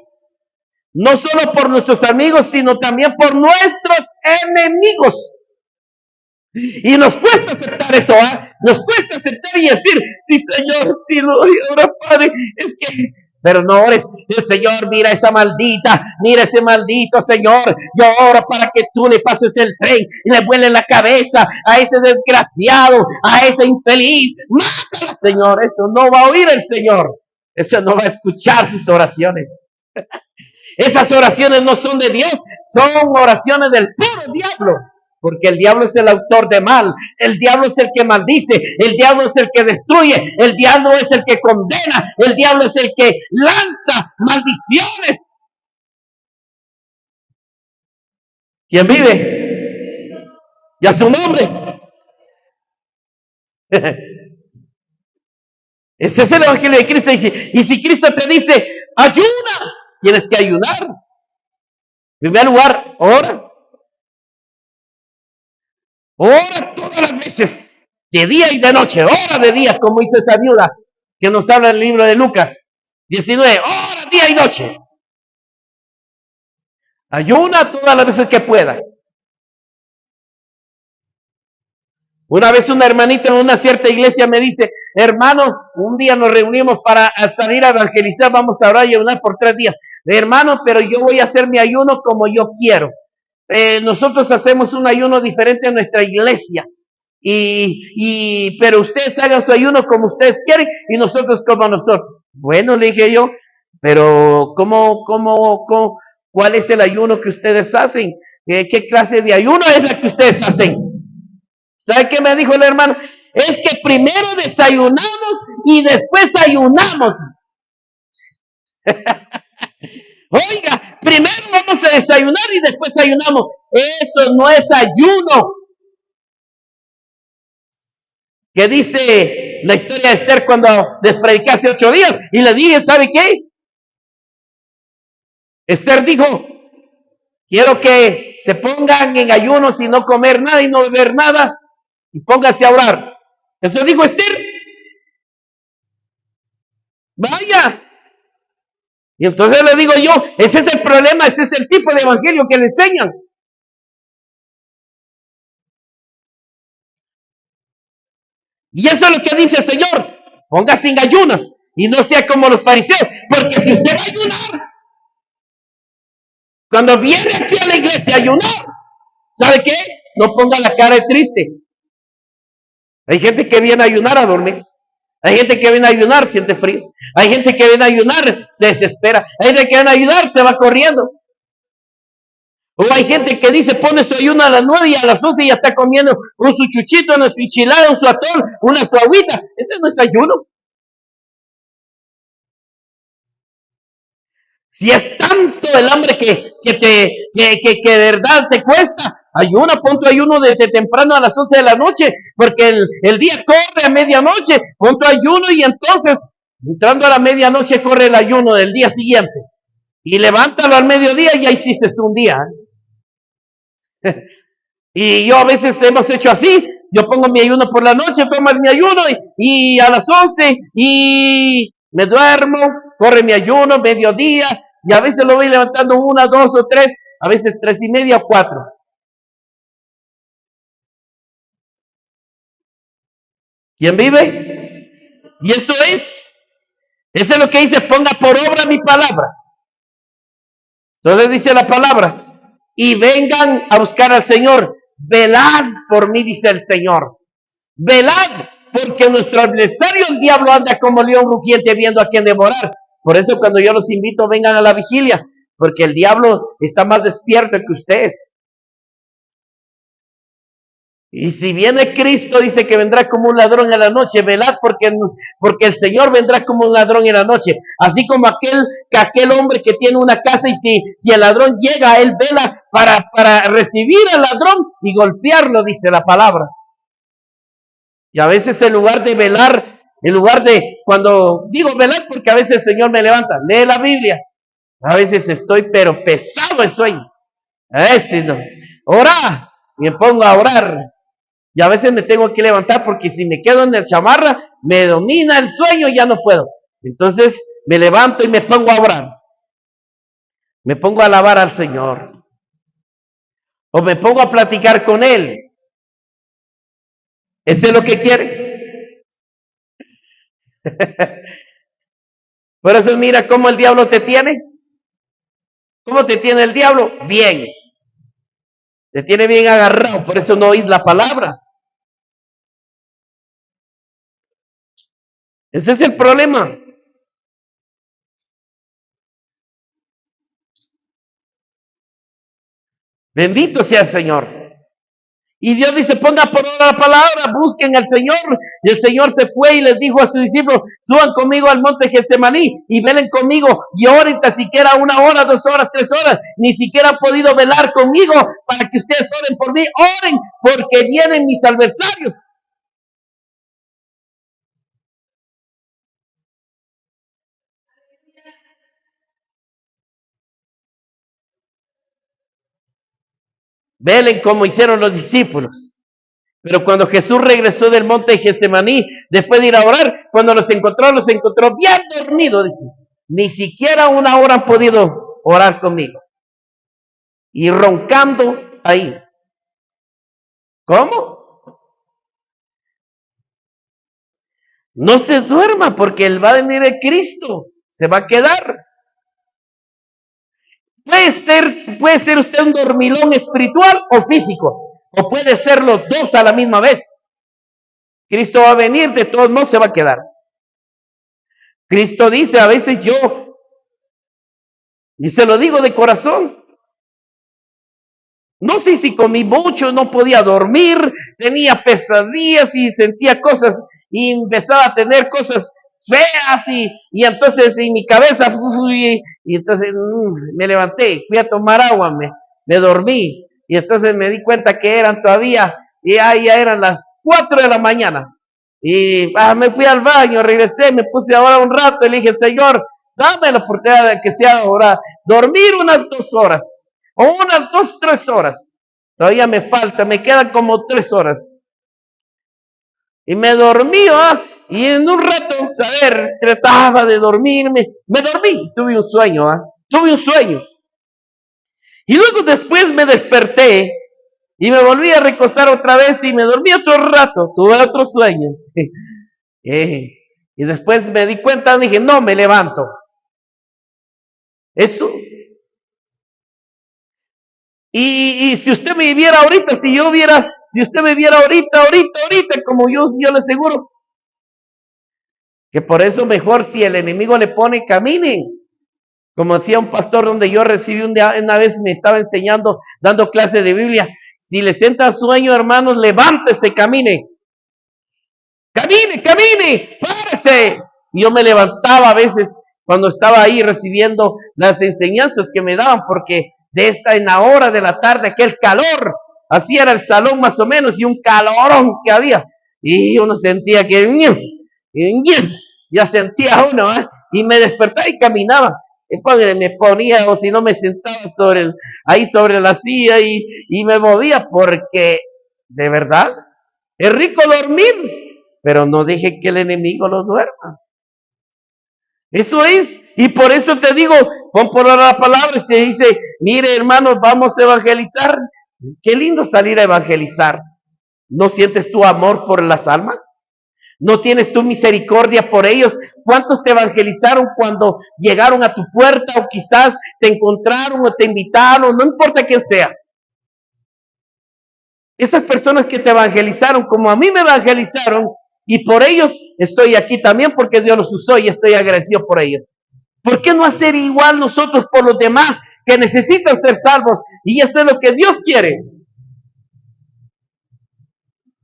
no solo por nuestros amigos, sino también por nuestros enemigos. Y nos cuesta aceptar eso, ¿eh? Nos cuesta aceptar y decir, sí, Señor, sí lo doy ahora, Padre, es que... Pero no ores, el Señor, mira esa maldita, mira ese maldito, Señor, yo oro para que tú le pases el tren y le vuele la cabeza a ese desgraciado, a ese infeliz, mátala, Señor. Eso no va a oír el Señor, eso no va a escuchar sus oraciones. Esas oraciones no son de Dios, son oraciones del puro diablo. Porque el diablo es el autor de mal, el diablo es el que maldice, el diablo es el que destruye, el diablo es el que condena, el diablo es el que lanza maldiciones. ¿Quién vive? Y a su nombre. Ese es el evangelio de Cristo. Y si Cristo te dice, ayuna, tienes que ayunar. En primer lugar, ora. Ora todas las veces, de día y de noche, ora de día, como hizo esa viuda que nos habla en el libro de Lucas 19, ora día y noche. Ayuna todas las veces que pueda. Una vez una hermanita en una cierta iglesia me dice, hermano, un día nos reunimos para salir a evangelizar, vamos a orar y ayunar por 3 días. Hermano, pero yo voy a hacer mi ayuno como yo quiero. Nosotros hacemos un ayuno diferente en nuestra iglesia. Pero ustedes hagan su ayuno como ustedes quieren y nosotros como nosotros. Bueno, le dije yo, pero ¿cuál es el ayuno que ustedes hacen? ¿Qué clase de ayuno es la que ustedes hacen? ¿Sabe qué me dijo el hermano? es que primero desayunamos y después ayunamos. Oiga, primero vamos a desayunar y después ayunamos. Eso no es ayuno. Que dice la historia de Esther cuando les prediqué hace 8 días y le dije, ¿sabe qué? Esther dijo, quiero que se pongan en ayuno sin no comer nada y no beber nada y pónganse a orar. Eso dijo Esther. Vaya. Y entonces le digo yo, ese es el problema, ese es el tipo de evangelio que le enseñan. Y eso es lo que dice el Señor. Póngase en ayunas y no sea como los fariseos. Porque si usted va a ayunar, cuando viene aquí a la iglesia a ayunar, ¿sabe qué? No ponga la cara de triste. Hay gente que viene a ayunar a dormir. Hay gente que viene a ayunar, siente frío. Hay gente que viene a ayunar, se desespera. Hay gente que viene a ayunar, se va corriendo. O hay gente que dice, pone su ayuno a las 9 y a las 11 ya está comiendo un su chuchito, una su enchilada, un su atol, una su agüita. Ese no es ayuno. Si es tanto el hambre que de verdad te cuesta, ayuna, pon tu ayuno desde temprano a las 11 de la noche, porque el día corre a medianoche, pon tu ayuno y entonces, entrando a la medianoche, corre el ayuno del día siguiente. Y levántalo al mediodía y ahí hiciste un día. Y yo a veces hemos hecho así, yo pongo mi ayuno por la noche, tomo mi ayuno y a las 11 y me duermo, corre mi ayuno, mediodía, y a veces lo voy levantando 1, 2 o 3, a veces 3:30 o 4. ¿Quién vive? Y eso es lo que dice, ponga por obra mi palabra. Entonces dice la palabra, y vengan a buscar al Señor, velad por mí, dice el Señor. Velad, porque nuestro adversario el diablo anda como león rugiente viendo a quien devorar. Por eso cuando yo los invito, vengan a la vigilia, porque el diablo está más despierto que ustedes. Y si viene Cristo, dice que vendrá como un ladrón en la noche. Velad porque el Señor vendrá como un ladrón en la noche. Así como aquel hombre que tiene una casa y si el ladrón llega, él vela para recibir al ladrón y golpearlo, dice la palabra. Y a veces en lugar de velar, en lugar de, cuando digo velar, porque a veces el Señor me levanta, lee la Biblia. A veces estoy pero pesado el sueño. A veces no. Ora, me pongo a orar. Y a veces me tengo que levantar porque si me quedo en el chamarra, me domina el sueño y ya no puedo. Entonces me levanto y me pongo a orar. Me pongo a alabar al Señor. O me pongo a platicar con Él. ¿Eso es lo que quiere? Por eso mira cómo el diablo te tiene. ¿Cómo te tiene el diablo? Bien. Te tiene bien agarrado, por eso no oís la palabra. Ese es el problema. Bendito sea el Señor. Y Dios dice, ponga por obra la palabra, busquen al Señor. Y el Señor se fue y les dijo a sus discípulos, suban conmigo al monte Getsemaní y velen conmigo y oren tan siquiera 1 hora, 2 horas, 3 horas. Ni siquiera han podido velar conmigo para que ustedes oren por mí. Oren porque vienen mis adversarios. Velen como hicieron los discípulos. Pero cuando Jesús regresó del monte de Getsemaní, después de ir a orar, cuando los encontró bien dormidos, dice. Ni siquiera 1 hora han podido orar conmigo. Y roncando ahí. ¿Cómo? No se duerma porque Él va a venir el Cristo. Se va a quedar. Puede ser usted un dormilón espiritual o físico. O puede ser los dos a la misma vez. Cristo va a venir, de todos modos se va a quedar. Cristo dice, a veces yo, y se lo digo de corazón, No sé si comí mucho, no podía dormir, tenía pesadillas y sentía cosas y empezaba a tener cosas feas y entonces en mi cabeza y entonces me levanté, fui a tomar agua, me dormí y entonces me di cuenta que eran todavía, ya eran las 4 de la mañana y me fui al baño, regresé, me puse ahora un rato y le dije, Señor, dame la oportunidad de que sea ahora, dormir unas 2 horas o unas 2, 3 horas. Todavía me falta, me quedan como 3 horas. Y me dormí, y en un rato, saber, trataba de dormirme. Me dormí, tuve un sueño, tuve un sueño. Y luego después me desperté y me volví a recostar otra vez y me dormí otro rato, tuve otro sueño. Y después me di cuenta, dije, no, me levanto. Eso. Y si usted me viera ahorita, si usted me viera ahorita, como yo le aseguro, que por eso mejor si el enemigo le pone, camine. Como decía un pastor donde yo recibí una vez, me estaba enseñando, dando clase de Biblia, si le sienta sueño, hermanos, levántese, camine. Camine, párese. Y yo me levantaba a veces cuando estaba ahí recibiendo las enseñanzas que me daban, porque de esta en la hora de la tarde, aquel calor, así era el salón más o menos, y un calorón que había. Y uno sentía que ya sentía uno, y me despertaba y caminaba. Después me ponía, o si no me sentaba ahí sobre la silla y me movía, porque de verdad es rico dormir, pero no deje que el enemigo lo duerma. Eso es, y por eso te digo, pon por la palabra y se dice, mire hermanos, vamos a evangelizar. Qué lindo salir a evangelizar. ¿No sientes tu amor por las almas? ¿No tienes tu misericordia por ellos? ¿Cuántos te evangelizaron cuando llegaron a tu puerta o quizás te encontraron o te invitaron? No importa quién sea. Esas personas que te evangelizaron, como a mí me evangelizaron, y por ellos estoy aquí también porque Dios los usó y estoy agradecido por ellos. ¿Por qué no hacer igual nosotros por los demás que necesitan ser salvos? Y eso es lo que Dios quiere.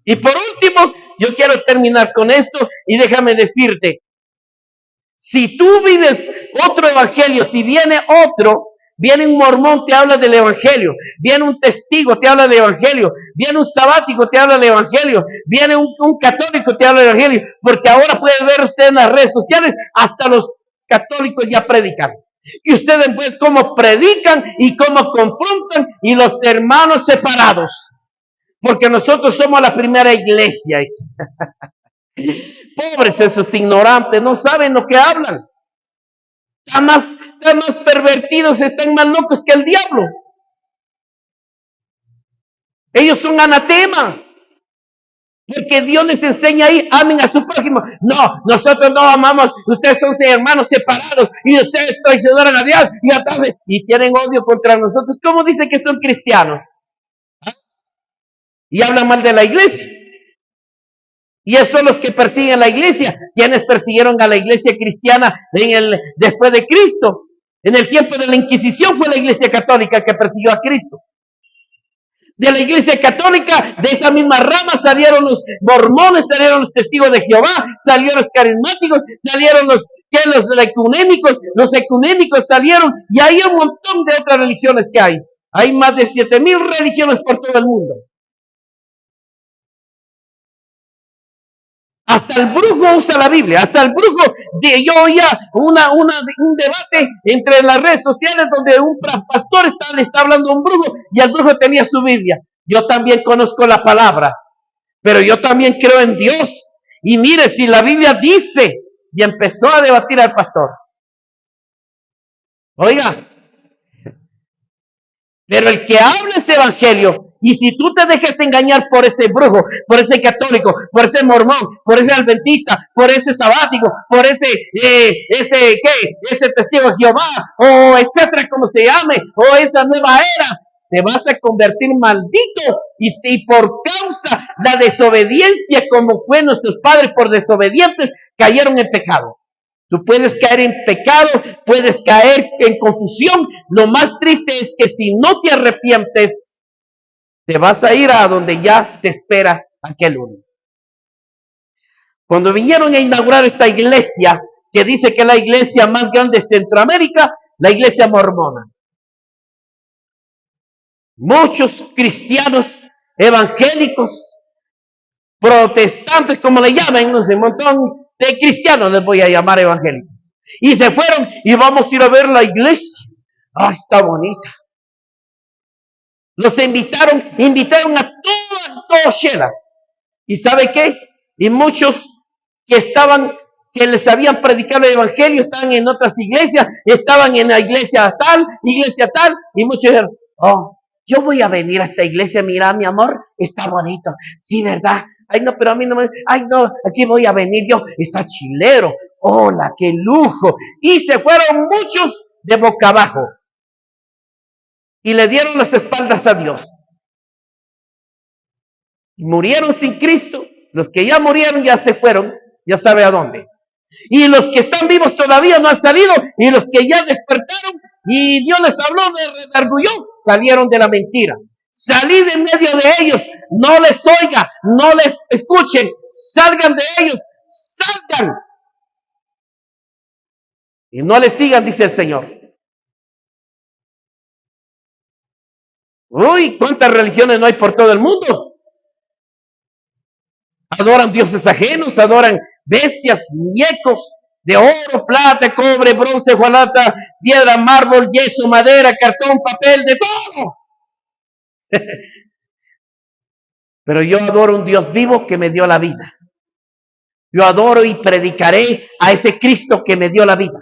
Y por último, yo quiero terminar con esto y déjame decirte, si tú vives otro evangelio, si viene otro, viene un mormón, te habla del evangelio, viene un testigo, te habla del evangelio, viene un sabático, te habla del evangelio, viene un católico, te habla del evangelio, porque ahora puede ver usted en las redes sociales, hasta los católicos ya predican. Y ustedes pues cómo predican y cómo confrontan y los hermanos separados. Porque nosotros somos la primera iglesia. Pobres esos ignorantes, no saben lo que hablan. Están más pervertidos, están más locos que el diablo. Ellos son anatema. Porque Dios les enseña ahí, amen a su prójimo. No, nosotros no amamos, ustedes son hermanos separados y ustedes traicionaron a Dios y tienen odio contra nosotros. ¿Cómo dicen que son cristianos? Y hablan mal de la iglesia. Y esos son los que persiguen la iglesia. ¿Quiénes persiguieron a la iglesia cristiana después de Cristo? En el tiempo de la Inquisición fue la iglesia católica que persiguió a Cristo. De la iglesia católica, de esa misma rama salieron los mormones, salieron los testigos de Jehová, salieron los carismáticos, salieron los ecuménicos salieron, y hay un montón de otras religiones que hay. Hay más de 7,000 religiones por todo el mundo. Hasta el brujo usa la Biblia, hasta el brujo, yo oía un debate entre las redes sociales donde un pastor le está hablando a un brujo y el brujo tenía su Biblia. Yo también conozco la palabra, pero yo también creo en Dios. Y mire, si la Biblia dice, y empezó a debatir al pastor. Oiga, pero el que habla ese evangelio, y si tú te dejas engañar por ese brujo, por ese católico, por ese mormón, por ese adventista, por ese sabático, por ese testigo de Jehová, o etcétera, como se llame, o esa nueva era, te vas a convertir maldito. Y si por causa de la desobediencia, como fue nuestros padres por desobedientes, cayeron en pecado. Tú puedes caer en pecado, puedes caer en confusión. Lo más triste es que si no te arrepientes, Te vas a ir a donde ya te espera aquel uno. Cuando vinieron a inaugurar esta iglesia, que dice que es la iglesia más grande de Centroamérica, la iglesia mormona. Muchos cristianos evangélicos, protestantes, como le llaman, no sé, un montón de cristianos les voy a llamar evangélicos. Y se fueron y vamos a ir a ver la iglesia. Ah, está bonita. Los invitaron a todos Shela. ¿Y sabe qué? Y muchos que les habían predicado el evangelio, estaban en otras iglesias, estaban en la iglesia tal, y muchos dijeron, oh, yo voy a venir a esta iglesia, mira, mi amor, está bonito, sí, ¿verdad? Ay, no, pero a mí no me, ay, no, aquí voy a venir yo, está chilero, hola, qué lujo, y se fueron muchos de boca abajo, y le dieron las espaldas a Dios, murieron sin Cristo, los que ya murieron ya se fueron, ya sabe a dónde. Y los que están vivos todavía no han salido, y los que ya despertaron y Dios les habló, les redarguyó, salieron de la mentira. Salid en medio de ellos, no les oiga, no les escuchen, salgan de ellos, salgan. Y no les sigan, dice el Señor. Uy, cuántas religiones no hay por todo el mundo. Adoran dioses ajenos, adoran bestias, muñecos de oro, plata, cobre, bronce, hojalata, piedra, mármol, yeso, madera, cartón, papel, de todo. Pero yo adoro un Dios vivo que me dio la vida. Yo adoro y predicaré a ese Cristo que me dio la vida.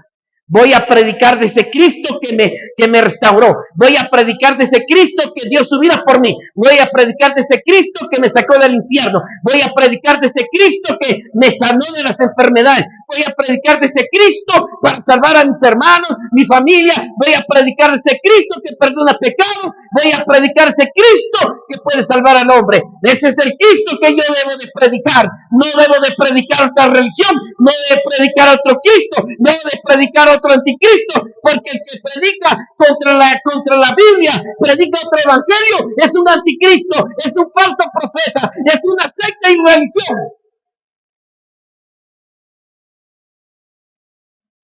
Voy a predicar de ese Cristo que me restauró. Voy a predicar de ese Cristo que dio su vida por mí. Voy a predicar de ese Cristo que me sacó del infierno. Voy a predicar de ese Cristo que me sanó de las enfermedades. Voy a predicar de ese Cristo para salvar a mis hermanos, mi familia. Voy a predicar de ese Cristo que perdona pecados. Voy a predicar de ese Cristo que puede salvar al hombre. Ese es el Cristo que yo debo de predicar. No debo de predicar otra religión. No debo de predicar otro Cristo. No debo de predicar otro anticristo, porque el que predica contra la Biblia, predica otro evangelio, es un anticristo, es un falso profeta, es una secta y religión.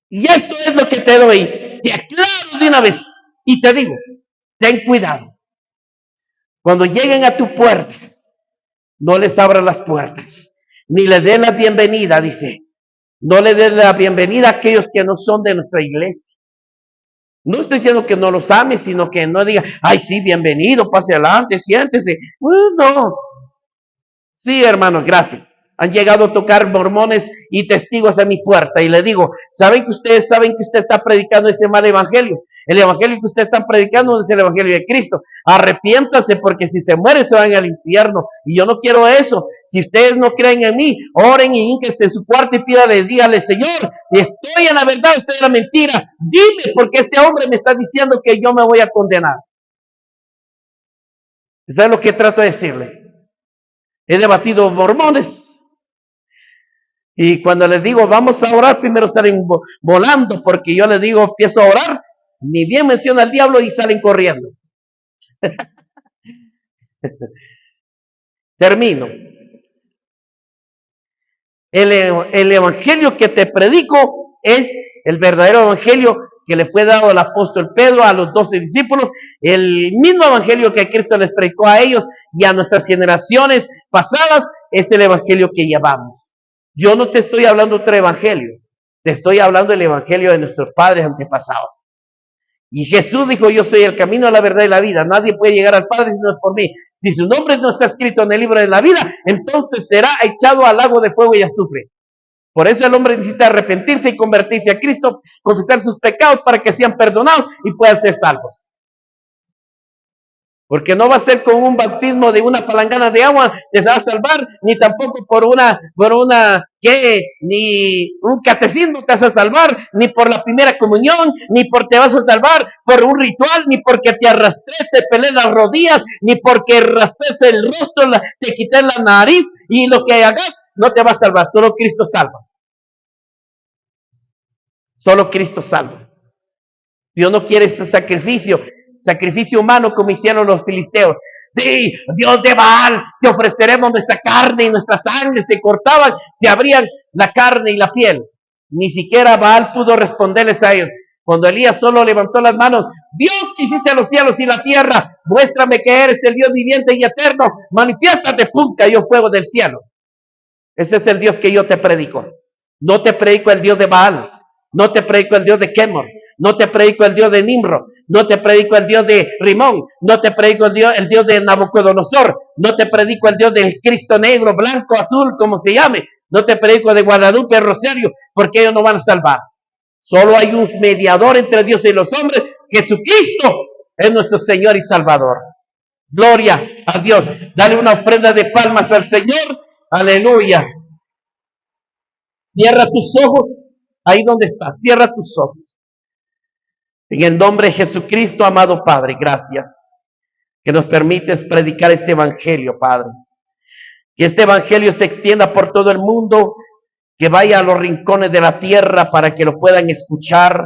Y esto es lo que te doy, te aclaro de una vez y te digo, ten cuidado. Cuando lleguen a tu puerta, no les abras las puertas, ni les den la bienvenida, dice. No le des la bienvenida a aquellos que no son de nuestra iglesia. No estoy diciendo que no los ames, sino que no diga, ay, sí, bienvenido, pase adelante, siéntese. No. Sí, hermanos, gracias. Han llegado a tocar mormones y testigos a mi puerta y le digo, saben que usted está predicando ese mal evangelio. El evangelio que usted está predicando no es el evangelio de Cristo. Arrepiéntase porque si se muere se van al infierno y yo no quiero eso. Si ustedes no creen en mí, oren y hínquense en su cuarto y pídale, dígale, Señor, estoy en la verdad, estoy en la mentira. Dime porque este hombre me está diciendo que yo me voy a condenar. Eso es lo que trato de decirle. He debatido mormones. Y cuando les digo, vamos a orar, primero salen volando, porque yo les digo, empiezo a orar, ni bien menciona al diablo y salen corriendo. Termino. El evangelio que te predico es el verdadero evangelio que le fue dado al apóstol Pedro, a los 12 discípulos, el mismo evangelio que Cristo les predicó a ellos y a nuestras generaciones pasadas, es el evangelio que llevamos. Yo no te estoy hablando de otro evangelio, te estoy hablando del evangelio de nuestros padres antepasados. Y Jesús dijo, yo soy el camino, la verdad y la vida. Nadie puede llegar al Padre si no es por mí. Si su nombre no está escrito en el libro de la vida, entonces será echado al lago de fuego y azufre. Por eso el hombre necesita arrepentirse y convertirse a Cristo, confesar sus pecados para que sean perdonados y puedan ser salvos. Porque no va a ser con un bautismo de una palangana de agua te va a salvar, ni tampoco ni un catecismo te vas a salvar, ni por la primera comunión, ni por te vas a salvar por un ritual, ni porque te arrastres, te pelees las rodillas, ni porque raspes el rostro, te quites la nariz, y lo que hagas no te va a salvar, solo Cristo salva. Solo Cristo salva. Dios no quiere ese sacrificio. sacrificio humano como hicieron los filisteos. Sí, Dios de Baal, te ofreceremos nuestra carne y nuestra sangre. Se cortaban, se abrían la carne y la piel. Ni siquiera Baal pudo responderles a ellos. Cuando Elías solo levantó las manos, Dios que hiciste los cielos y la tierra, muéstrame que eres el Dios viviente y eterno, manifiéstate, pum, cayó fuego del cielo. Ese es el Dios que yo te predico. No te predico el Dios de Baal, no te predico el Dios de Quemor, no te predico el Dios de Nimro, no te predico el Dios de Rimón, no te predico el Dios de Nabucodonosor, no te predico el Dios del Cristo negro, blanco, azul, como se llame, no te predico de Guadalupe, Rosario, porque ellos no van a salvar. Solo hay un mediador entre Dios y los hombres, Jesucristo es nuestro Señor y Salvador. Gloria a Dios. Dale una ofrenda de palmas al Señor. Aleluya. Cierra tus ojos. Ahí donde estás, cierra tus ojos. En el nombre de Jesucristo, amado Padre, gracias que nos permites predicar este evangelio, Padre. Que este evangelio se extienda por todo el mundo, que vaya a los rincones de la tierra para que lo puedan escuchar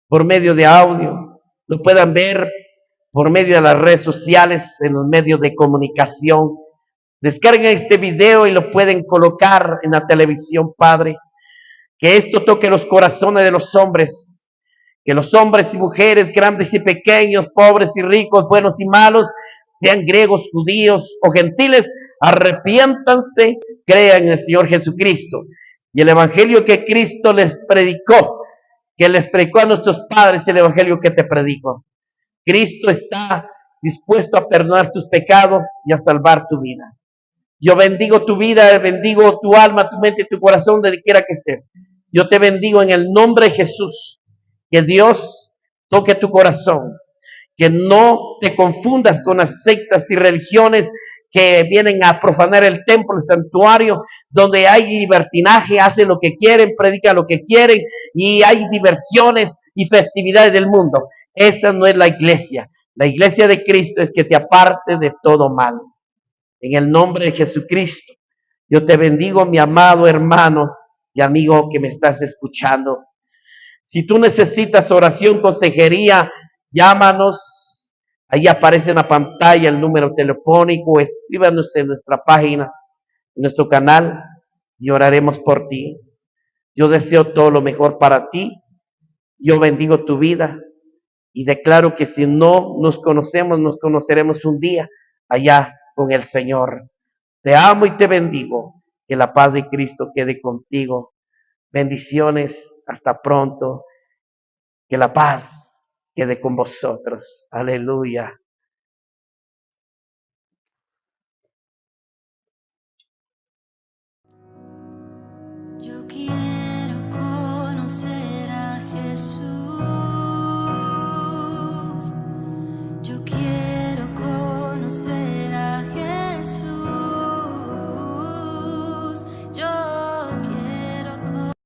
por medio de audio, lo puedan ver por medio de las redes sociales, en los medios de comunicación. Descarguen este video y lo pueden colocar en la televisión, Padre. Que esto toque los corazones de los hombres, que los hombres y mujeres, grandes y pequeños, pobres y ricos, buenos y malos, sean griegos, judíos o gentiles, arrepiéntanse, crean en el Señor Jesucristo. Y el evangelio que Cristo les predicó, que les predicó a nuestros padres, el evangelio que te predico. Cristo está dispuesto a perdonar tus pecados y a salvar tu vida. Yo bendigo tu vida, bendigo tu alma, tu mente, tu corazón, donde quiera que estés. Yo te bendigo en el nombre de Jesús. Que Dios toque tu corazón. Que no te confundas con las sectas y religiones que vienen a profanar el templo, el santuario, donde hay libertinaje, hacen lo que quieren, predican lo que quieren y hay diversiones y festividades del mundo. Esa no es la iglesia. La iglesia de Cristo es que te aparte de todo mal. En el nombre de Jesucristo, yo te bendigo, mi amado hermano y amigo que me estás escuchando. Si tú necesitas oración, consejería, llámanos. Ahí aparece en la pantalla el número telefónico. Escríbanos en nuestra página, en nuestro canal, y oraremos por ti. Yo deseo todo lo mejor para ti. Yo bendigo tu vida y declaro que si no nos conocemos, nos conoceremos un día allá con el Señor. Te amo y te bendigo. Que la paz de Cristo quede contigo. Bendiciones. Hasta pronto. Que la paz quede con vosotros. Aleluya. Yo quiero